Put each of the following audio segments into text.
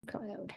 Cloud.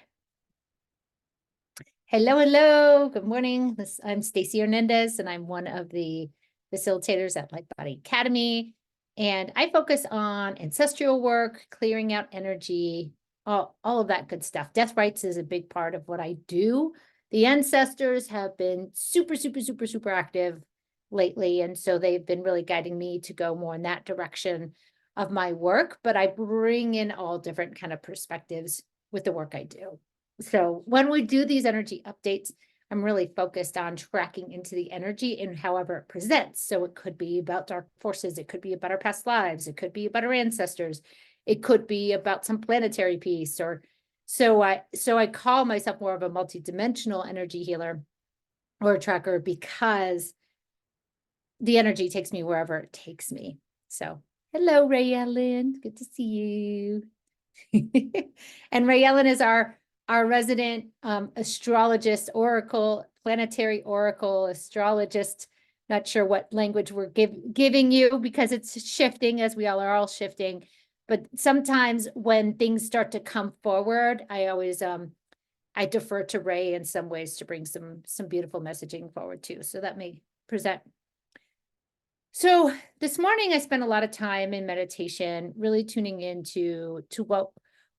Hello, hello. Good morning. I'm Stacy Hernandez, and I'm one of the facilitators at Light Body Academy. And I focus on ancestral work, clearing out energy, all of that good stuff. Death rites is a big part of what I do. The ancestors have been super, super, super, super active lately. And so they've been really guiding me to go more in that direction of my work. But I bring in all different kind of perspectives with the work I do. So when we do these energy updates, I'm really focused on tracking into the energy and however it presents. So it could be about dark forces. It could be about our past lives. It could be about our ancestors. It could be about some planetary piece. Or so I call myself more of a multidimensional energy healer or a tracker because the energy takes me wherever it takes me. So hello, Ray Ellen. Good to see you. And Ray Ellen is our resident astrologist, oracle, planetary oracle, astrologist. Not sure what language we're giving you because it's shifting, as we all are all shifting. But sometimes when things start to come forward, I always I defer to Ray in some ways to bring some beautiful messaging forward too. So that may present. So this morning I spent a lot of time in meditation, really tuning into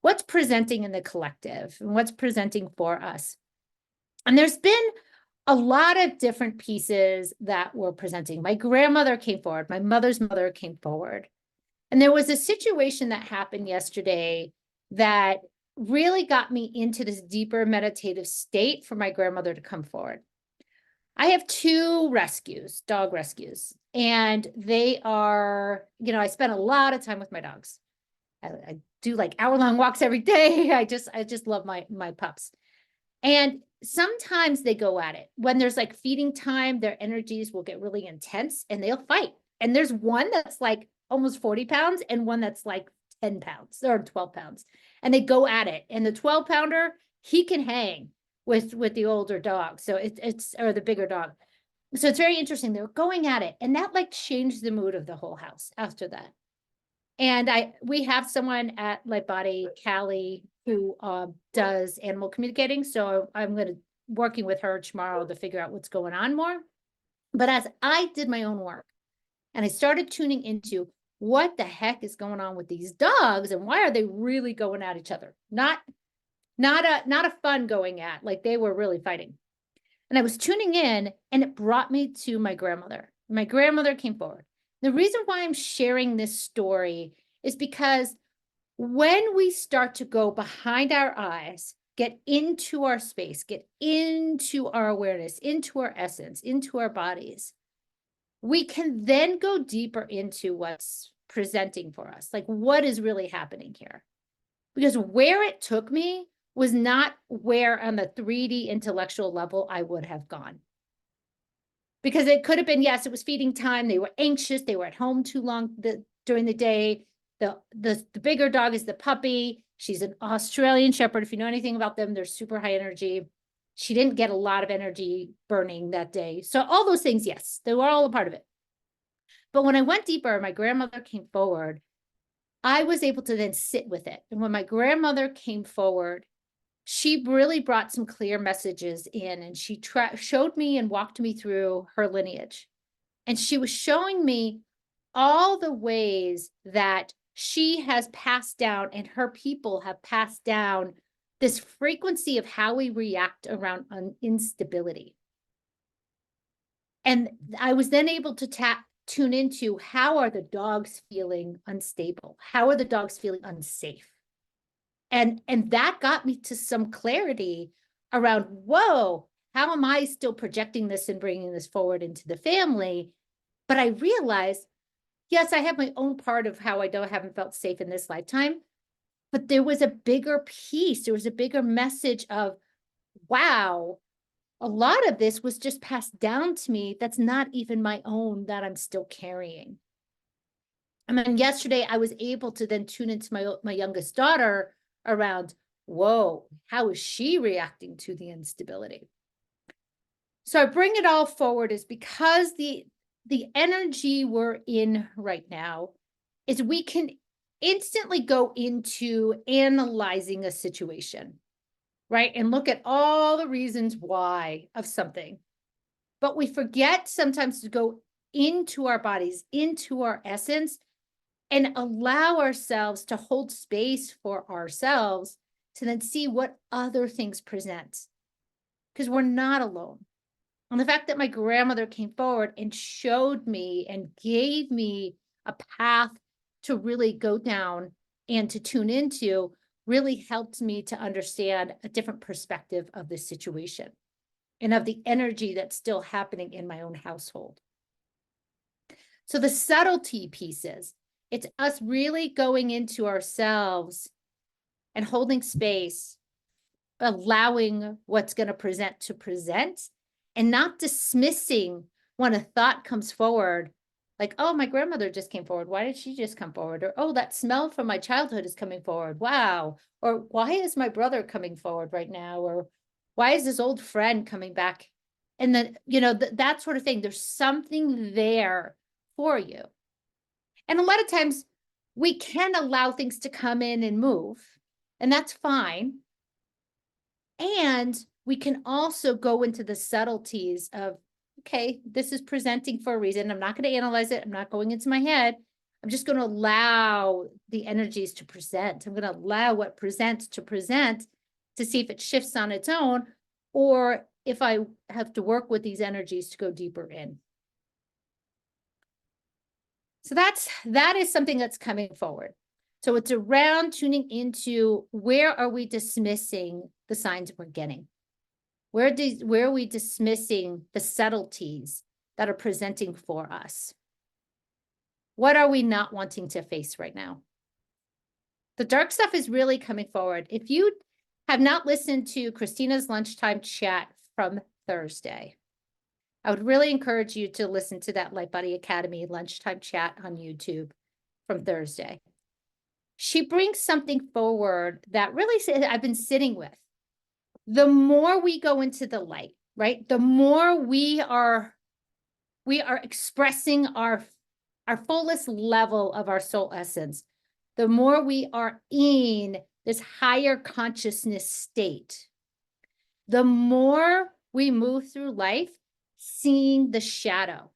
what's presenting in the collective and what's presenting for us. And there's been a lot of different pieces that were presenting. My grandmother came forward. My mother's mother came forward. And there was a situation that happened yesterday that really got me into this deeper meditative state for my grandmother to come forward. I have two dog rescues, and they are, I spend a lot of time with my dogs. I do like hour-long walks every day. I just love my pups. And sometimes they go at it. When there's like feeding time, their energies will get really intense and they'll fight. And there's one that's like almost 40 pounds and one that's like 10 pounds or 12 pounds. And they go at it. And the 12-pounder, he can hang with the older dog. So it's or the bigger dog. So it's very interesting. They're going at it. And that like changed the mood of the whole house after that. And we have someone at Light Body, Callie, who does animal communicating. So I'm working with her tomorrow to figure out what's going on more. But as I did my own work and I started tuning into what the heck is going on with these dogs and why are they really going at each other? Not a fun going at, like they were really fighting. And I was tuning in and it brought me to my grandmother. My grandmother came forward. The reason why I'm sharing this story is because when we start to go behind our eyes, get into our space, get into our awareness, into our essence, into our bodies, we can then go deeper into what's presenting for us. Like what is really happening here? Because where it took me was not where on the 3D intellectual level I would have gone. Because it could have been, yes, it was feeding time. They were anxious. They were at home too long during the day. The bigger dog is the puppy. She's an Australian Shepherd. If you know anything about them, they're super high energy. She didn't get a lot of energy burning that day. So all those things, yes, they were all a part of it. But when I went deeper, my grandmother came forward. I was able to then sit with it. And when my grandmother came forward, she really brought some clear messages in, and she showed me and walked me through her lineage. And she was showing me all the ways that she has passed down and her people have passed down this frequency of how we react around instability. And I was then able to tune into how are the dogs feeling unstable? How are the dogs feeling unsafe? And that got me to some clarity around, whoa, how am I still projecting this and bringing this forward into the family? But I realized, yes, I have my own part of how I haven't felt safe in this lifetime, but there was a bigger piece. There was a bigger message of, wow, a lot of this was just passed down to me. That's not even my own that I'm still carrying. And then yesterday I was able to then tune into my youngest daughter around, whoa, how is she reacting to the instability? So I bring it all forward is because the energy we're in right now is we can instantly go into analyzing a situation, right? And look at all the reasons why of something. But we forget sometimes to go into our bodies, into our essence, and allow ourselves to hold space for ourselves to then see what other things present. Because we're not alone. And the fact that my grandmother came forward and showed me and gave me a path to really go down and to tune into really helped me to understand a different perspective of this situation and of the energy that's still happening in my own household. So the subtlety pieces, it's us really going into ourselves and holding space, allowing what's going to present, and not dismissing when a thought comes forward, like, oh, my grandmother just came forward. Why did she just come forward? Or, oh, that smell from my childhood is coming forward. Wow. Or why is my brother coming forward right now? Or why is this old friend coming back? And then, that sort of thing. There's something there for you. And a lot of times we can allow things to come in and move, and that's fine. And we can also go into the subtleties of, okay, this is presenting for a reason. I'm not going to analyze it. I'm not going into my head. I'm just going to allow the energies to present. I'm going to allow what presents to present to see if it shifts on its own, or if I have to work with these energies to go deeper in. So that is something that's coming forward. So it's around tuning into, where are we dismissing the signs we're getting? Where are we dismissing the subtleties that are presenting for us? What are we not wanting to face right now? The dark stuff is really coming forward. If you have not listened to Christina's lunchtime chat from Thursday, I would really encourage you to listen to that Light Body Academy lunchtime chat on YouTube from Thursday. She brings something forward that really I've been sitting with. The more we go into the light, right? The more we are expressing our fullest level of our soul essence, the more we are in this higher consciousness state, the more we move through life seeing the shadow.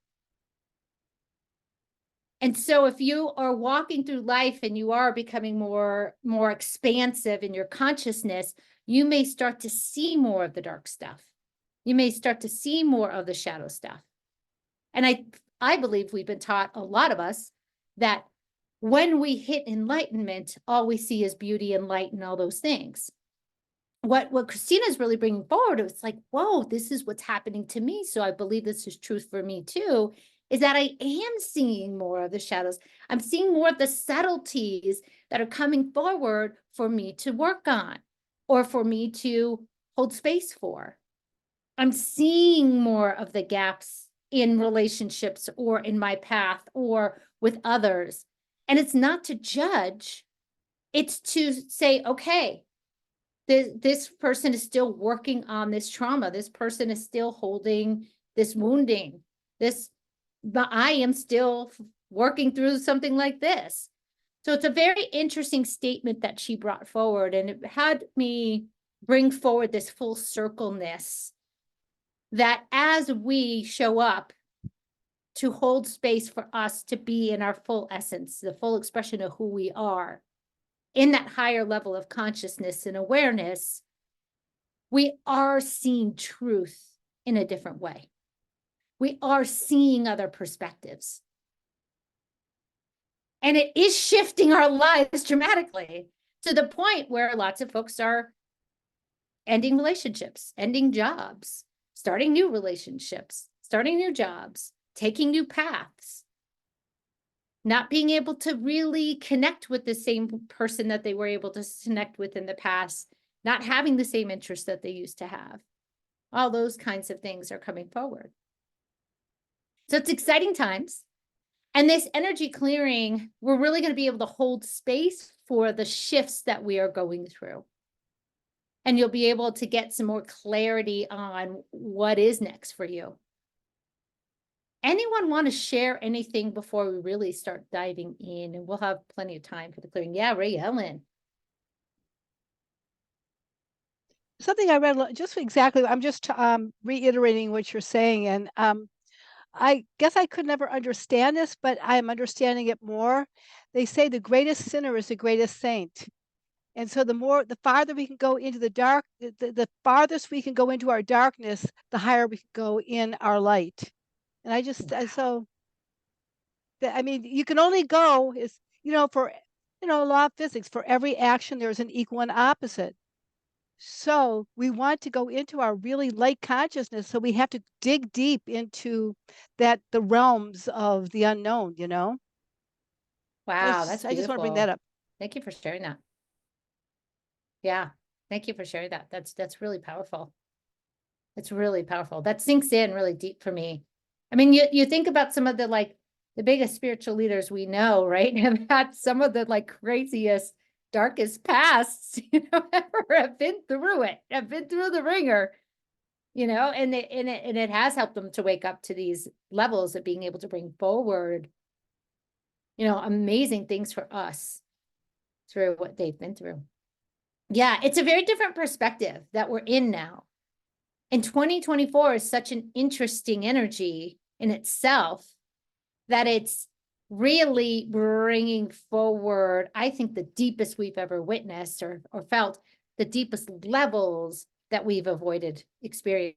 And so if you are walking through life and you are becoming more expansive in your consciousness, you may start to see more of the dark stuff. You may start to see more of the shadow stuff. And I believe we've been taught, a lot of us, that when we hit enlightenment, all we see is beauty and light and all those things. What Christina's really bringing forward, it's like, whoa, this is what's happening to me. So I believe this is truth for me too, is that I am seeing more of the shadows. I'm seeing more of the subtleties that are coming forward for me to work on, or for me to hold space for. I'm seeing more of the gaps in relationships or in my path or with others. And it's not to judge, it's to say, okay, this person is still working on this trauma. This person is still holding this wounding. But I am still working through something like this. So it's a very interesting statement that she brought forward, and it had me bring forward this full circleness, that as we show up to hold space for us to be in our full essence, the full expression of who we are, in that higher level of consciousness and awareness, we are seeing truth in a different way. We are seeing other perspectives. And it is shifting our lives dramatically, to the point where lots of folks are ending relationships, ending jobs, starting new relationships, starting new jobs, taking new paths, not being able to really connect with the same person that they were able to connect with in the past, not having the same interests that they used to have. All those kinds of things are coming forward. So it's exciting times. And this energy clearing, we're really going to be able to hold space for the shifts that we are going through. And you'll be able to get some more clarity on what is next for you. Anyone want to share anything before we really start diving in? And we'll have plenty of time for the clearing. Yeah, Ray Ellen. Something I read just exactly. I'm just reiterating what you're saying, and I guess I could never understand this, but I'm understanding it more. They say the greatest sinner is the greatest saint. And so the farther we can go into the dark, the farthest we can go into our darkness, the higher we can go in our light. And I just, I mean, you can only go is, for, law of physics, for every action, there's an equal and opposite. So we want to go into our really light consciousness. So we have to dig deep into the realms of the unknown, Wow, that's I just want to bring that beautiful. up. Thank you for sharing that. Yeah, thank you for sharing that. That's really powerful. It's really powerful. That sinks in really deep for me. I mean, you think about some of the biggest spiritual leaders we know, right? Have had some of the craziest, darkest pasts, ever have been through it, have been through the ringer, and it has helped them to wake up to these levels of being able to bring forward, amazing things for us through what they've been through. Yeah, it's a very different perspective that we're in now. And 2024 is such an interesting energy in itself that it's really bringing forward, I think, the deepest we've ever witnessed or felt, the deepest levels that we've avoided experiencing.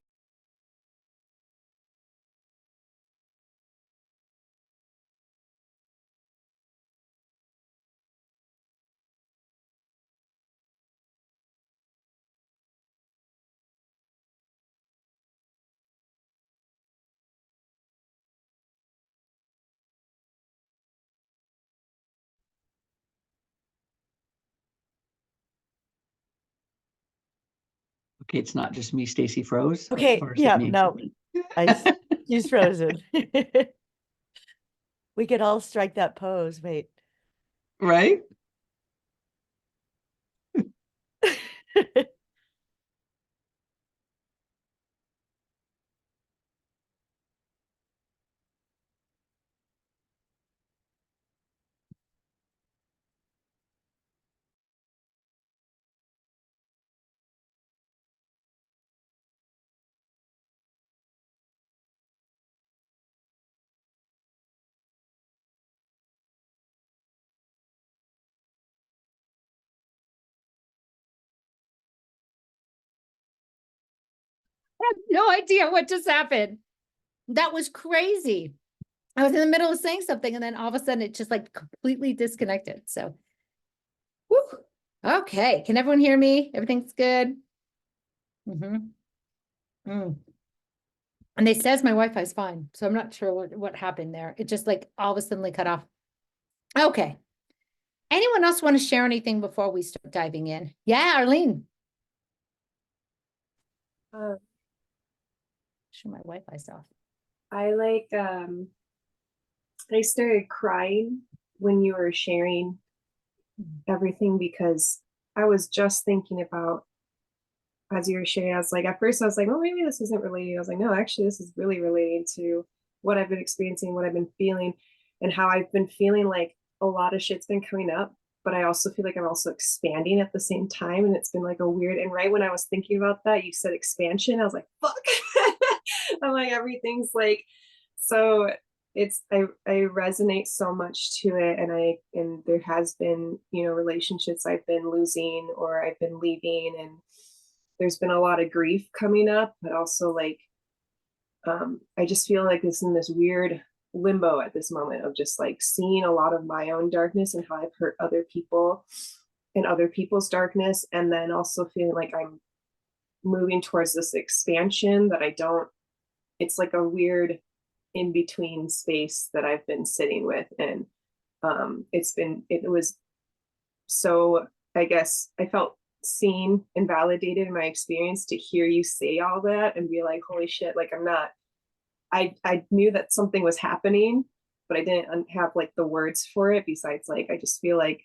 Okay, it's not just me, Stacy froze. Okay, or is it yeah, me? no, she's frozen. We could all strike that pose. Wait. Right? I have no idea what just happened. That was crazy. I was in the middle of saying something and then all of a sudden it just completely disconnected. So, whew. Okay. Can everyone hear me? Everything's good? Mm. And they says my Wi-Fi is fine. So I'm not sure what happened there. It just all of a sudden cut off. Okay. Anyone else want to share anything before we start diving in? Yeah, Arlene. Sure, my Wi-Fi's off. I started crying when you were sharing everything because I was just thinking about, as you were sharing, I was like, at first I was like, oh, maybe this isn't related. I was like, no, actually, this is really relating to what I've been experiencing, what I've been feeling, and how I've been feeling like a lot of shit's been coming up, but I also feel like I'm also expanding at the same time. And it's been a weird, and right when I was thinking about that, you said expansion. I was like, fuck. I'm like, everything's so I resonate so much to it. And there has been, relationships I've been losing or I've been leaving, and there's been a lot of grief coming up, but also I just feel like it's in this weird limbo at this moment of just seeing a lot of my own darkness and how I've hurt other people and other people's darkness. And then also feeling like I'm moving towards this expansion that it's like a weird in between space that I've been sitting with. And it was so, I guess I felt seen and validated in my experience to hear you say all that and be like, holy shit, I knew that something was happening, but I didn't have the words for it. Besides, I just feel like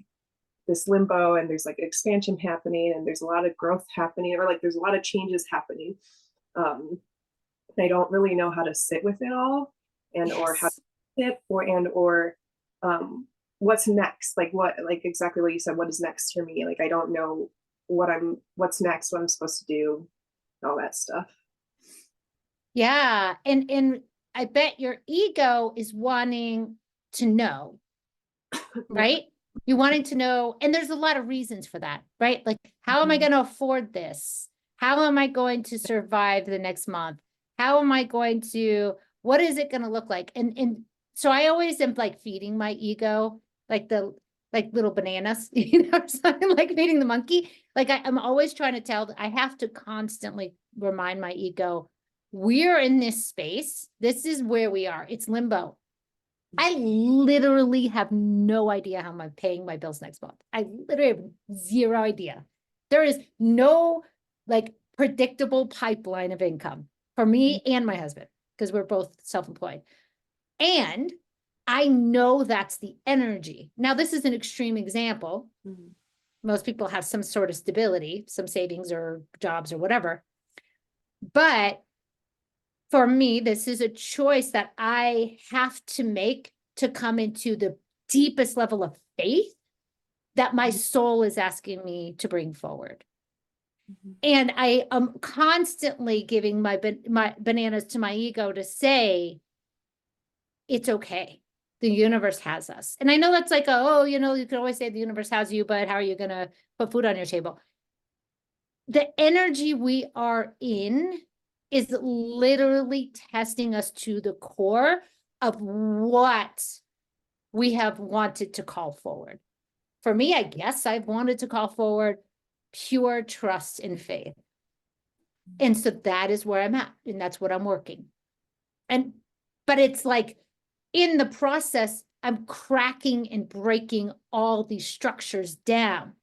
this limbo, and there's expansion happening, and there's a lot of growth happening, or there's a lot of changes happening. I don't really know how to sit with it all. and or how Yes. to fit or what's next, like exactly what you said, what is next for me, like I don't know what's next, what I'm supposed to do, all that stuff. Yeah. And I bet your ego is wanting to know, right? You're wanting to know, and there's a lot of reasons for that, right? Like, how am I going to afford this? How am I going to survive the next month? How am I going to, what is it going to look like? And so I always am like feeding my ego, like little bananas, something like feeding the monkey. Like I'm always trying to I have to constantly remind my ego, we're in this space. This is where we are. It's limbo. I literally have no idea how I'm paying my bills next month. I literally have zero idea. There is no like predictable pipeline of income for me and my husband, because we're both self-employed. And I know that's the energy. Now, this is an extreme example. Most people have some sort of stability, some savings or jobs or whatever. But for me, this is a choice that I have to make to come into the deepest level of faith that my soul is asking me to bring forward. And I am constantly giving my bananas to my ego to say, it's okay. The universe has us. And I know that's like, you can always say the universe has you, but how are you going to put food on your table? The energy we are in is literally testing us to the core of what we have wanted to call forward. For me, I guess I've wanted to call forward pure trust and faith. And so that is where I'm at, and that's what I'm working. But it's like in the process, I'm cracking and breaking all these structures down.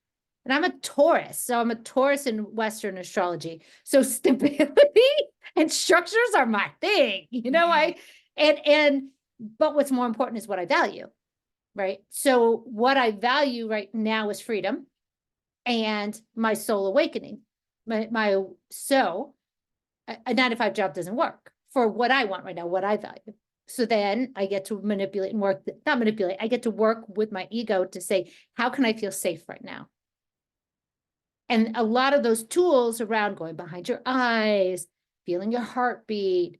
And I'm a Taurus. So I'm a Taurus in Western astrology. So stability and structures are my thing, but what's more important is what I value, right? So what I value right now is freedom and my soul awakening. A 9-to-5 job doesn't work for what I want right now, what I value. So then I get to manipulate and work, not manipulate, I get to work with my ego to say, how can I feel safe right now? And a lot of those tools around going behind your eyes, feeling your heartbeat,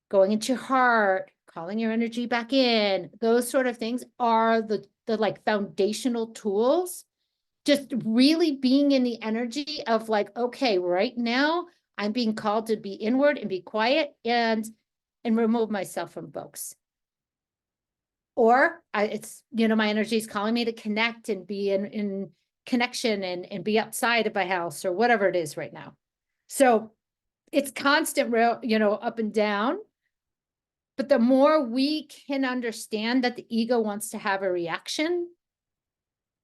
going into your heart, calling your energy back in, those sort of things are the like foundational tools. Just really being in the energy of like, okay, right now I'm being called to be inward and be quiet and remove myself from folks. Or it's, my energy is calling me to connect and be in connection and be outside of my house or whatever it is right now. So it's constant, up and down. But the more we can understand that the ego wants to have a reaction,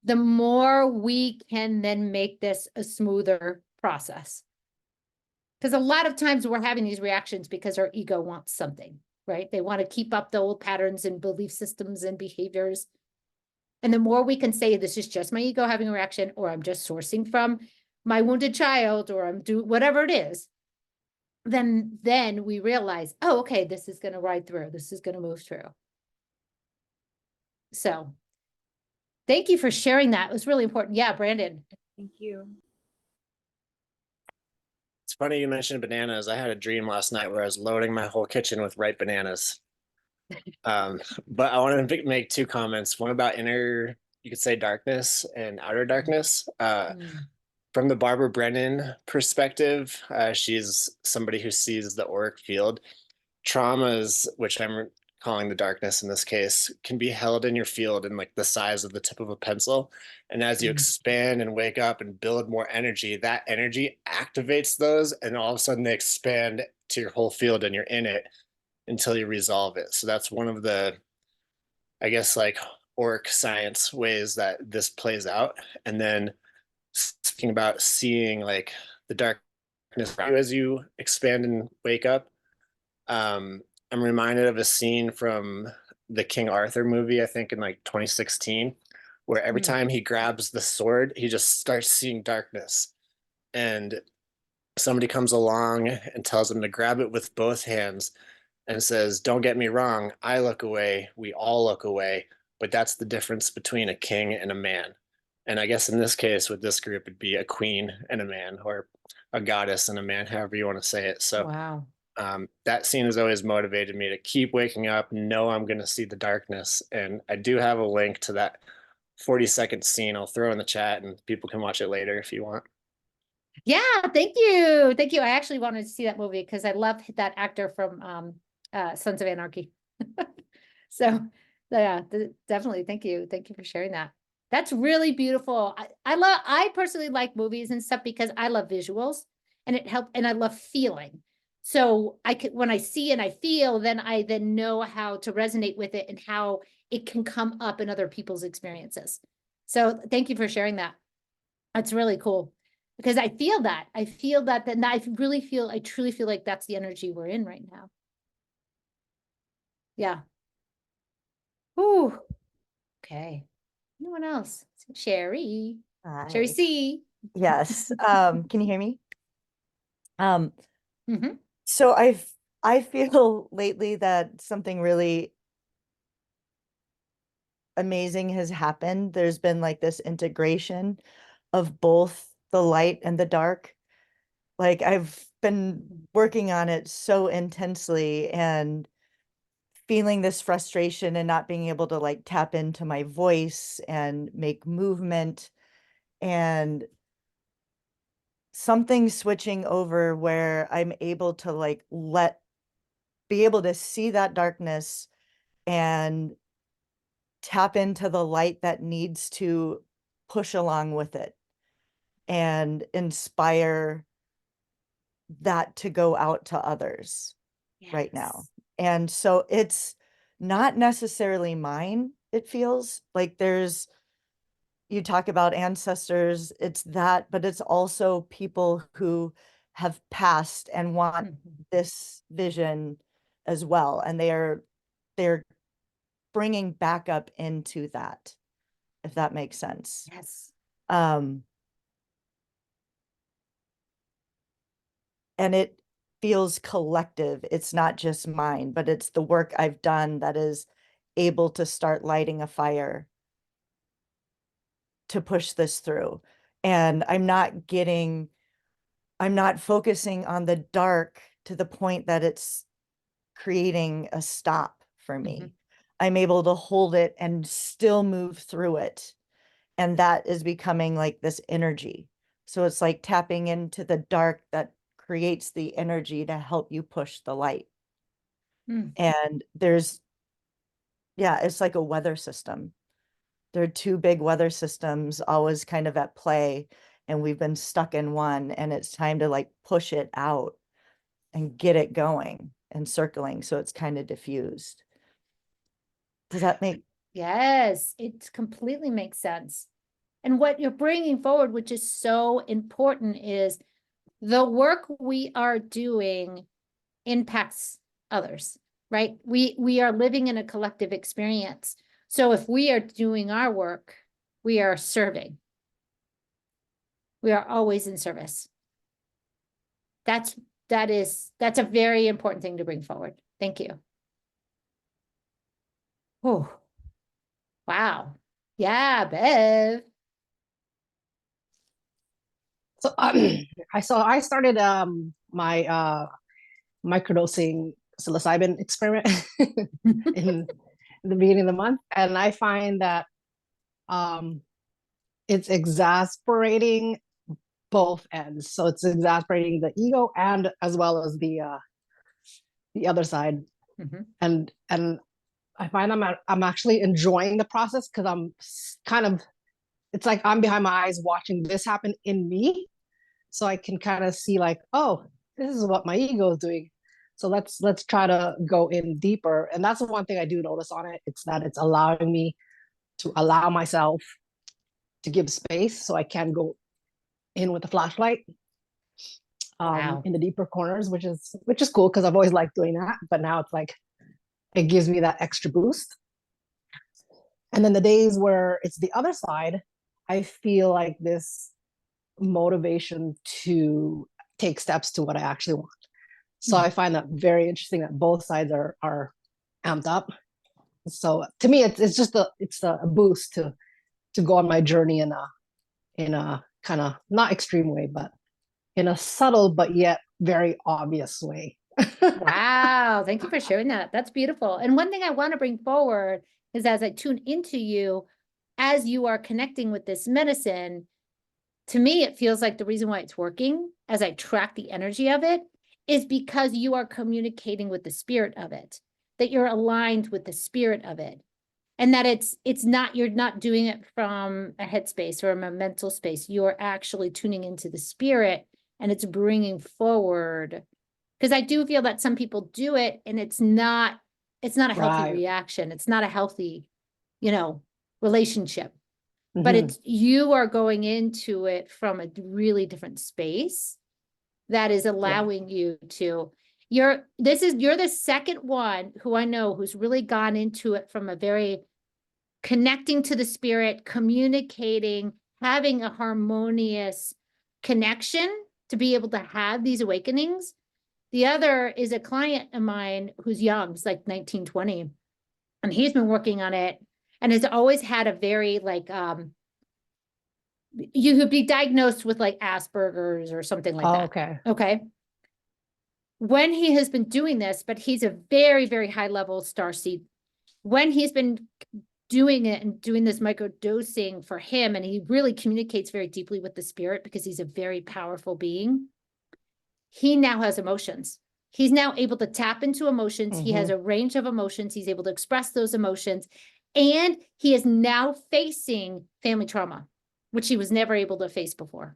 the more we can then make this a smoother process. Because a lot of times we're having these reactions because our ego wants something, right? They want to keep up the old patterns and belief systems and behaviors. And the more we can say, this is just my ego having a reaction, or I'm just sourcing from my wounded child, or I'm doing whatever it is, then we realize, oh, okay, this is going to ride through. This is going to move through. So thank you for sharing that. It was really important. Yeah, Brandon. Thank you. It's funny you mentioned bananas. I had a dream last night where I was loading my whole kitchen with ripe bananas. But I wanted to make two comments. One about inner, you could say, darkness and outer darkness. From the Barbara Brennan perspective, she's somebody who sees the auric field. Traumas, which I'm calling the darkness in this case, can be held in your field in like the size of the tip of a pencil. And as you expand and wake up and build more energy, that energy activates those, and all of a sudden they expand to your whole field and you're in it until you resolve it. So that's one of the, I guess, like auric science ways that this plays out. And then speaking about seeing like the darkness as you expand and wake up, I'm reminded of a scene from the King Arthur movie, I think in like 2016, where every time he grabs the sword, he just starts seeing darkness. And somebody comes along and tells him to grab it with both hands and says, don't get me wrong, I look away, we all look away, but that's the difference between a king and a man. And I guess in this case, with this group, it'd be a queen and a man, or a goddess and a man, however you want to say it. So Wow. that scene has always motivated me to keep waking up, know I'm going to see the darkness. And I do have a link to that 40-second scene. I'll throw in the chat and people can watch it later if you want. Yeah, thank you. Thank you. I actually wanted to see that movie because I love that actor from Sons of Anarchy. So yeah, definitely. Thank you. Thank you for sharing that. That's really beautiful. I personally like movies and stuff because I love visuals and it helps, and I love feeling. So when I see and I feel, then I know how to resonate with it and how it can come up in other people's experiences. So thank you for sharing that. That's really cool because I feel that. I truly feel like that's the energy we're in right now. Yeah. Ooh. Okay. Anyone else? Sherry. Sherry Hi. C. Yes. Can you hear me? Mhm. So I feel lately that something really amazing has happened. There's been like this integration of both the light and the dark. Like I've been working on it so intensely and feeling this frustration and not being able to like tap into my voice and make movement, and something switching over where I'm able to like be able to see that darkness and tap into the light that needs to push along with it and inspire that to go out to others right now. Yes. And so it's not necessarily mine, it feels like you talk about ancestors, it's that, but it's also people who have passed and want Mhm. this vision as well. And they're bringing back up into that, if that makes sense. Yes. And it feels collective. It's not just mine, but it's the work I've done that is able to start lighting a fire to push this through. And I'm not focusing on the dark to the point that it's creating a stop for me. Mhm. I'm able to hold it and still move through it. And that is becoming like this energy. So it's like tapping into the dark that creates the energy to help you push the light. Mm. And it's like a weather system. There are two big weather systems always kind of at play, and we've been stuck in one, and it's time to like push it out and get it going and circling so it's kind of diffused. Does that make Yes, it completely makes sense. And what you're bringing forward, which is so important, is the work we are doing impacts others, right? We are living in a collective experience. So if we are doing our work, we are serving. We are always in service. That's a very important thing to bring forward. Thank you. Oh, wow. Yeah, Bev. So I started my microdosing psilocybin experiment in the beginning of the month, and I find that um, it's exasperating both ends. So it's exasperating the ego and as well as the other side. Mhm. And I find I'm actually enjoying the process because I'm kind of, it's like I'm behind my eyes watching this happen in me, so I can kind of see like, oh, this is what my ego is doing. So let's try to go in deeper. And that's the one thing I do notice on it. It's that it's allowing me to allow myself to give space so I can go in with the flashlight Wow. in the deeper corners, which is cool because I've always liked doing that. But now it's like it gives me that extra boost. And then the days where it's the other side, I feel like this motivation to take steps to what I actually want. So I find that very interesting that both sides are amped up. So to me, it's just a boost to go on my journey in a kind of not extreme way, but in a subtle but yet very obvious way. Wow, thank you for sharing that. That's beautiful. And one thing I want to bring forward is as I tune into you, as you are connecting with this medicine, to me, it feels like the reason why it's working as I track the energy of it is because you are communicating with the spirit of it, that you're aligned with the spirit of it. And that it's not, you're not doing it from a headspace or a mental space. You're actually tuning into the spirit and it's bringing forward. Because I do feel that some people do it and it's not a healthy Right. reaction. It's not a healthy, relationship. But Mhm. it's, you are going into it from a really different space that is allowing you to, you're the second one who I know who's really gone into it from a very connecting to the spirit, communicating, having a harmonious connection to be able to have these awakenings. The other is a client of mine who's young, he's like 19, 20, and he's been working on it and has always had a very you could be diagnosed with like Asperger's or something like Oh, that. okay. Okay. When he has been doing this, but he's a very, very high level starseed. When he's been doing it and doing this micro dosing for him, and he really communicates very deeply with the spirit because he's a very powerful being, he now has emotions. He's now able to tap into emotions. He has a range of emotions. He's able to express those emotions. And he is now facing family trauma, which he was never able to face before.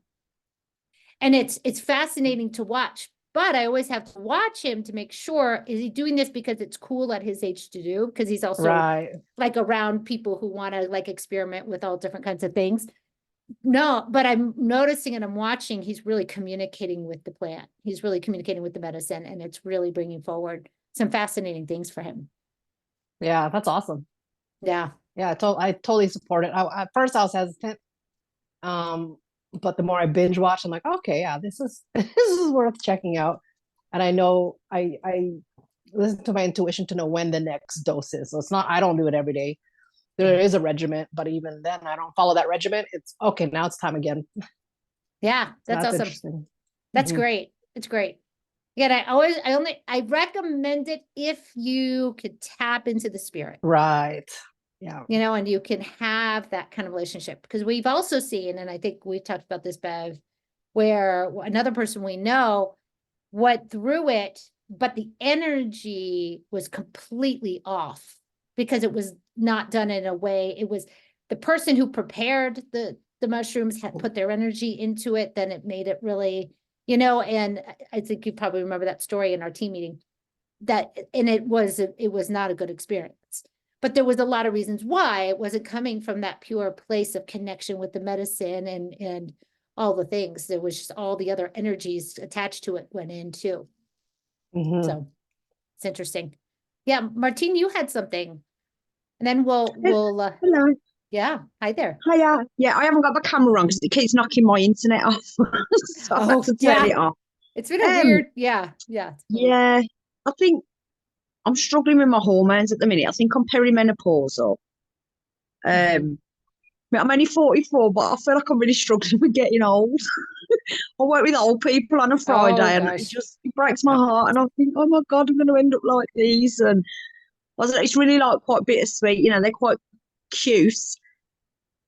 And it's fascinating to watch, but I always have to watch him to make sure, is he doing this because it's cool at his age to do? Because he's also Right. like around people who want to like experiment with all different kinds of things. No, but I'm noticing and I'm watching, he's really communicating with the plant. He's really communicating with the medicine, and it's really bringing forward some fascinating things for him. Yeah, that's awesome. Yeah. Yeah, I totally support it. At first I was hesitant. But the more I binge watch, I'm like, okay, yeah, this is this is worth checking out. And I know I listen to my intuition to know when the next dose is. So it's not, I don't do it every day. There is a regimen, but even then I don't follow that regimen. It's okay, now it's time again. Yeah, So that's awesome. interesting. That's Mhm. great. It's great. Yeah, I recommend it if you could tap into the spirit, Right. Yeah. and you can have that kind of relationship. Because we've also seen, and I think we've talked about this, Bev, where another person we know went through it, but the energy was completely off because it was not done in a way. It was the person who prepared the mushrooms had put their energy into it, then it made it really, and I think you probably remember that story in our team meeting, and it was not a good experience. But there was a lot of reasons why it wasn't coming from that pure place of connection with the medicine and all the things. There was just all the other energies attached to it went in too. Mhm. So it's interesting. Yeah, Martine, you had something, and then we'll Hello. yeah, hi there. Hiya. Yeah, I haven't got the camera on because it keeps knocking my internet off. So I've had to turn it off. It's been a Um, weird, yeah. Yeah, I think I'm struggling with my hormones at the minute. I think I'm perimenopausal. Mhm. I'm only 44, but I feel like I'm really struggling with getting old. I work with old people on a Friday, and gosh. it breaks my heart. And I think, oh my God, I'm going to end up like these. And I don't know, it's really like quite bittersweet. They're quite cute,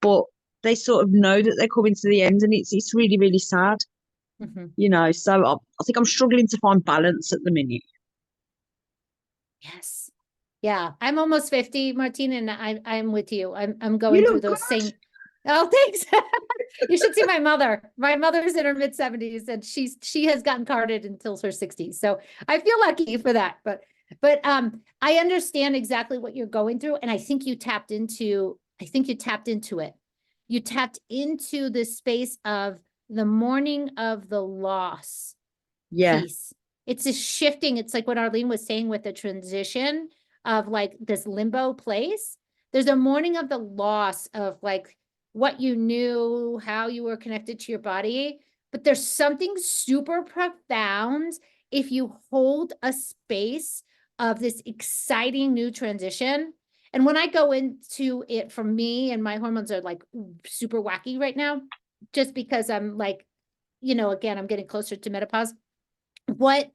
but they sort of know that they're coming to the end, and it's really, really sad. Mhm. So I think I'm struggling to find balance at the minute. Yes. Yeah, I'm almost 50, Martine, and I'm with you. I'm You going through look those good. same. Oh, thanks. You should see my mother. My mother's in her mid-70s, and she has gotten carded until her 60s. So I feel lucky for that. But I understand exactly what you're going through, and I think you tapped into it. You tapped into the space of the mourning of the loss Yeah, piece. It's a shifting. It's like what Arlene was saying with the transition of like this limbo place. There's a mourning of the loss of like what you knew, how you were connected to your body, but there's something super profound if you hold a space of this exciting new transition, and when I go into it for me, and my hormones are like super wacky right now, just because I'm like, you know, again, I'm getting closer to menopause. What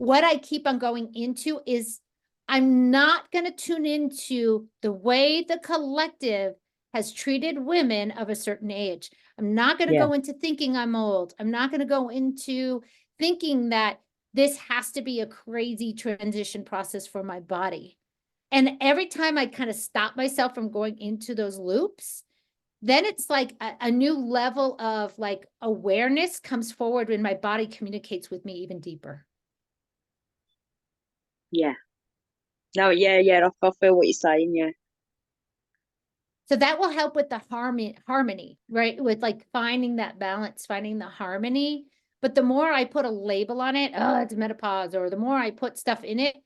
I keep on going into is I'm not going to tune into the way the collective has treated women of a certain age. I'm not going to Yeah. go into thinking I'm old. I'm not going to go into thinking that this has to be a crazy transition process for my body. And every time I kind of stop myself from going into those loops, then it's like a new level of like awareness comes forward when my body communicates with me even deeper. Yeah. No, yeah, I feel what you're saying, yeah. So that will help with the harmony, right? With like finding that balance, finding the harmony. But the more I put a label on it, oh, it's menopause, or the more I put stuff in it,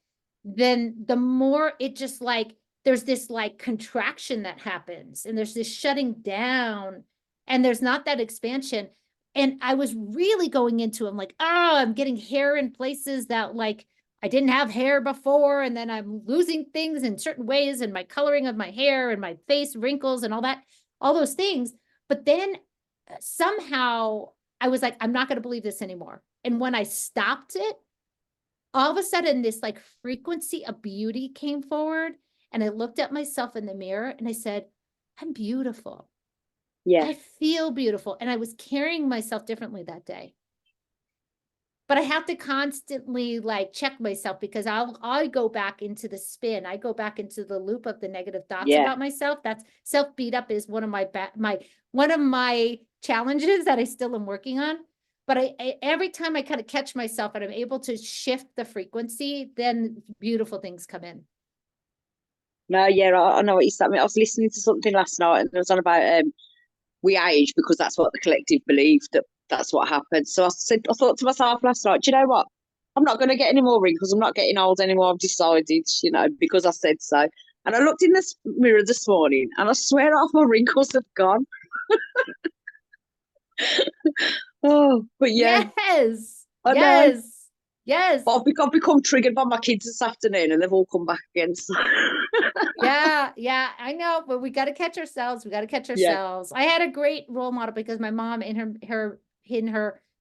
then the more it just like, there's this like contraction that happens, and there's this shutting down, and there's not that expansion. And I was really going into, I'm like, oh, I'm getting hair in places that like I didn't have hair before, and then I'm losing things in certain ways, and my coloring of my hair and my face wrinkles and all that, all those things. But then somehow I was like, I'm not going to believe this anymore. And when I stopped it, all of a sudden this like frequency of beauty came forward, and I looked at myself in the mirror and I said, I'm beautiful. Yeah. I feel beautiful. And I was carrying myself differently that day. But I have to constantly like check myself, because I go back into the spin. I go back into the loop of the negative thoughts Yeah. about myself. That's self beat up is one of my challenges that I still am working on. But I every time I kind of catch myself and I'm able to shift the frequency, then beautiful things come in. No, yeah, I know what you're saying. I was listening to something last night, and it was on about we age because that's what the collective believed, that that's what happened. So I thought to myself last night, do you know what? I'm not going to get any more wrinkles. I'm not getting old anymore. I've decided, you know, because I said so. And I looked in the mirror this morning, and I swear half my wrinkles have gone. Oh, but yeah, Yes. I know. Yes. Yes. But I've become triggered by my kids this afternoon, and they've all come back again. So. Yeah, I know, but we got to catch ourselves. We got to catch Yeah. ourselves. I had a great role model, because my mom in her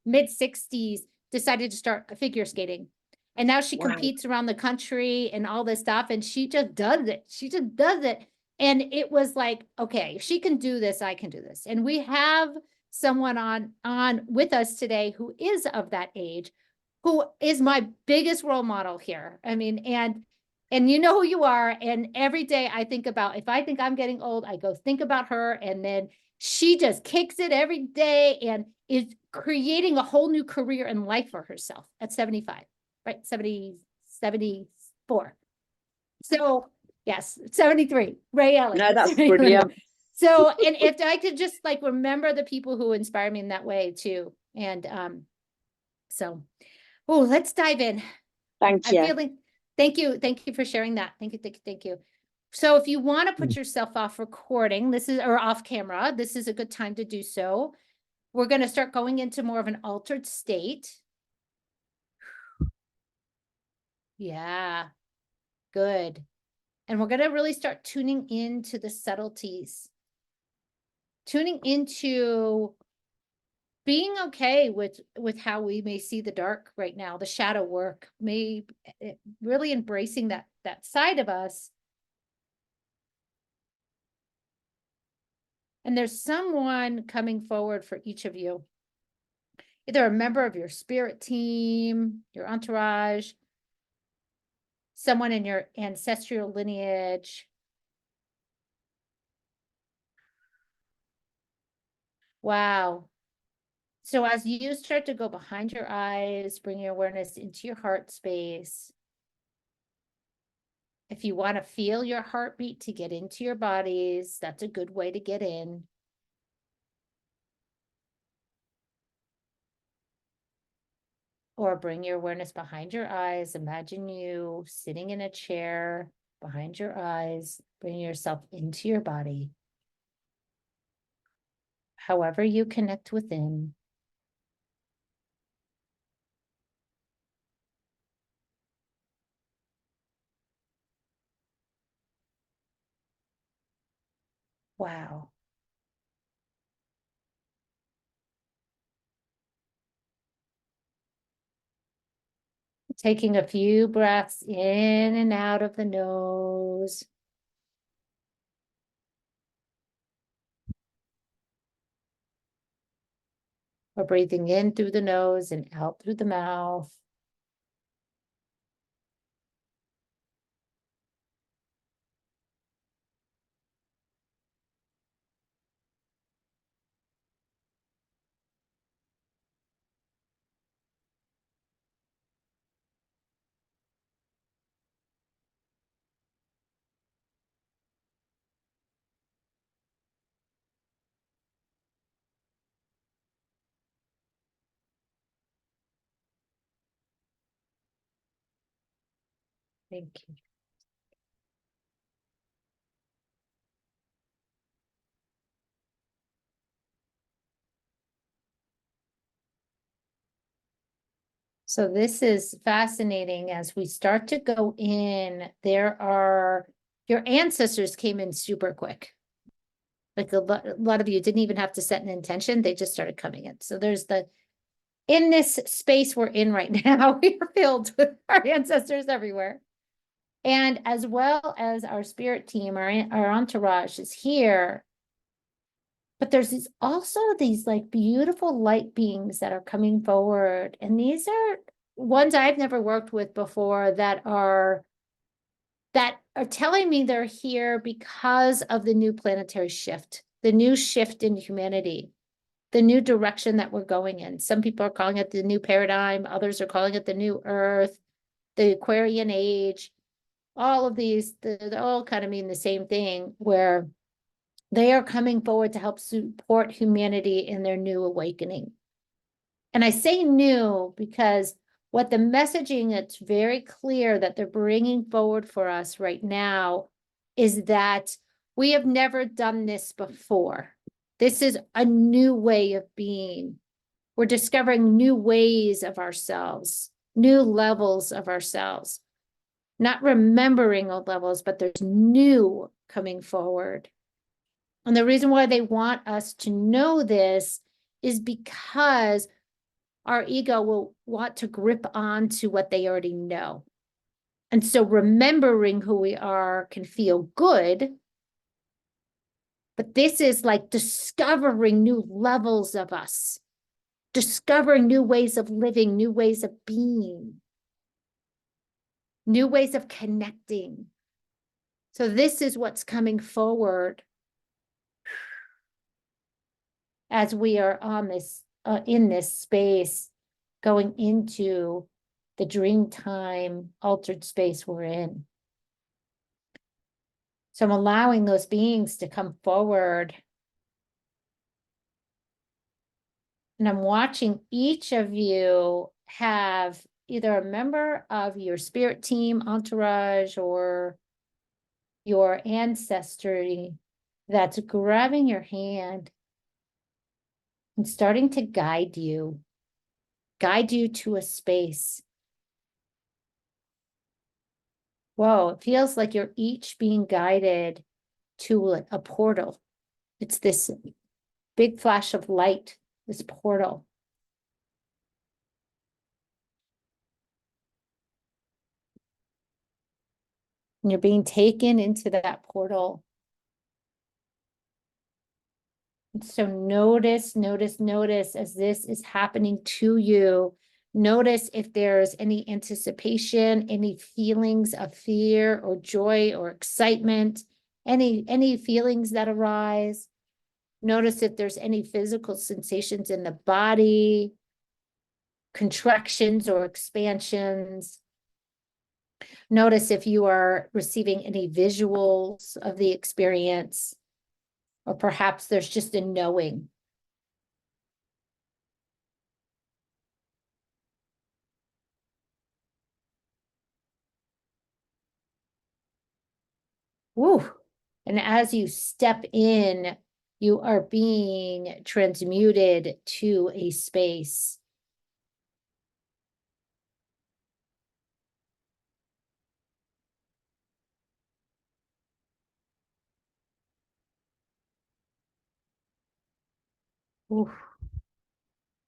mid-60s decided to start figure skating. And now she Wow. competes around the country and all this stuff, and she just does it. She just does it. And it was like, okay, if she can do this, I can do this. And we have someone on with us today who is of that age, who is my biggest role model here. I mean, and you know who you are. And every day I think about, if I think I'm getting old, I go think about her. And then she just kicks it every day and is creating a whole new career in life for herself at 75, right? 74. So yes, 73, Ray Ellen. No, that's brilliant. So, and if I could just like remember the people who inspire me in that way too. And so, oh, let's dive in. Thank I'm you. feeling, thank you for sharing that. Thank you. So if you want to put yourself off recording, or off camera, this is a good time to do so. We're going to start going into more of an altered state. Yeah, good. And we're going to really start tuning into the subtleties, tuning into being okay with how we may see the dark right now, the shadow work, really embracing that side of us. And there's someone coming forward for each of you, either a member of your spirit team, your entourage, someone in your ancestral lineage. Wow. So as you start to go behind your eyes, bring your awareness into your heart space. If you want to feel your heartbeat to get into your bodies, that's a good way to get in. Or bring your awareness behind your eyes. Imagine you sitting in a chair behind your eyes, bring yourself into your body. However you connect within. Wow. Taking a few breaths in and out of the nose. Or breathing in through the nose and out through the mouth. Thank you. So this is fascinating as we start to go in. Your ancestors came in super quick. Like a lot of you didn't even have to set an intention. They just started coming in. So in this space we're in right now, we are filled with our ancestors everywhere. And as well as our spirit team, our entourage is here. But there's also these like beautiful light beings that are coming forward. And these are ones I've never worked with before that are telling me they're here because of the new planetary shift, the new shift in humanity, the new direction that we're going in. Some people are calling it the new paradigm. Others are calling it the new earth, the Aquarian age. All of these, they all kind of mean the same thing, where they are coming forward to help support humanity in their new awakening. And I say new because what the messaging, it's very clear that they're bringing forward for us right now is that we have never done this before. This is a new way of being. We're discovering new ways of ourselves, new levels of ourselves, not remembering old levels, but there's new coming forward. And the reason why they want us to know this is because our ego will want to grip on to what they already know. And so remembering who we are can feel good, but this is like discovering new levels of us, discovering new ways of living, new ways of being, new ways of connecting. So this is what's coming forward as we are on this, in this space, going into the dream time altered space we're in. So I'm allowing those beings to come forward. And I'm watching each of you have either a member of your spirit team, entourage, or your ancestry that's grabbing your hand and starting to guide you to a space. Whoa, it feels like you're each being guided to a portal. It's this big flash of light, this portal. And you're being taken into that portal. And so notice as this is happening to you. Notice if there's any anticipation, any feelings of fear or joy or excitement, any feelings that arise. Notice if there's any physical sensations in the body, contractions or expansions. Notice if you are receiving any visuals of the experience, or perhaps there's just a knowing. Woo. And as you step in, you are being transmuted to a space. Oof.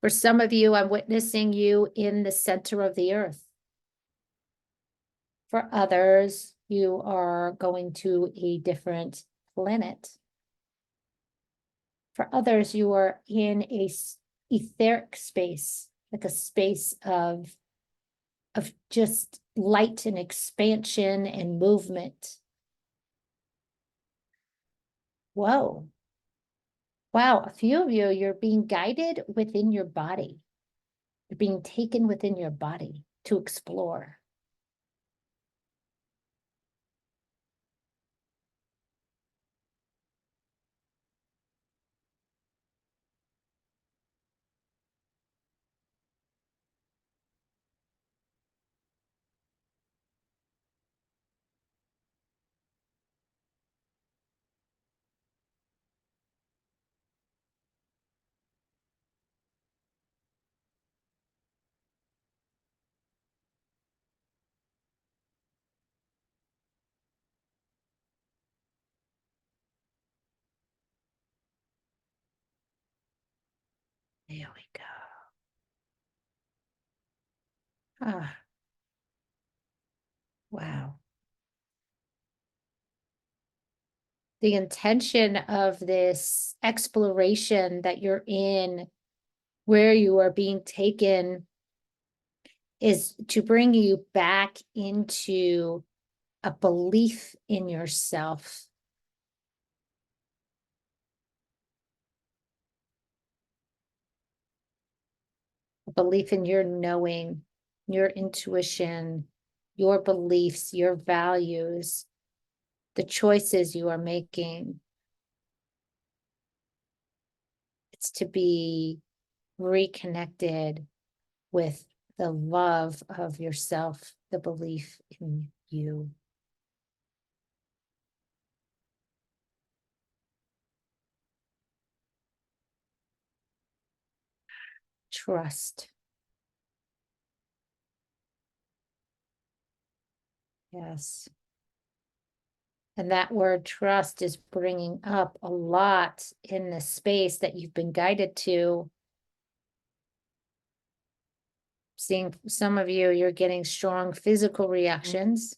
For some of you, I'm witnessing you in the center of the earth. For others, you are going to a different planet. For others, you are in a etheric space, like a space of just light and expansion and movement. Whoa. Wow, a few of you, you're being guided within your body. You're being taken within your body to explore. There we go. Ah, wow. The intention of this exploration that you're in, where you are being taken, is to bring you back into a belief in yourself. A belief in your knowing, your intuition, your beliefs, your values, the choices you are making. It's to be reconnected with the love of yourself, the belief in you. Trust. Yes. And that word trust is bringing up a lot in the space that you've been guided to. Seeing some of you, you're getting strong physical reactions.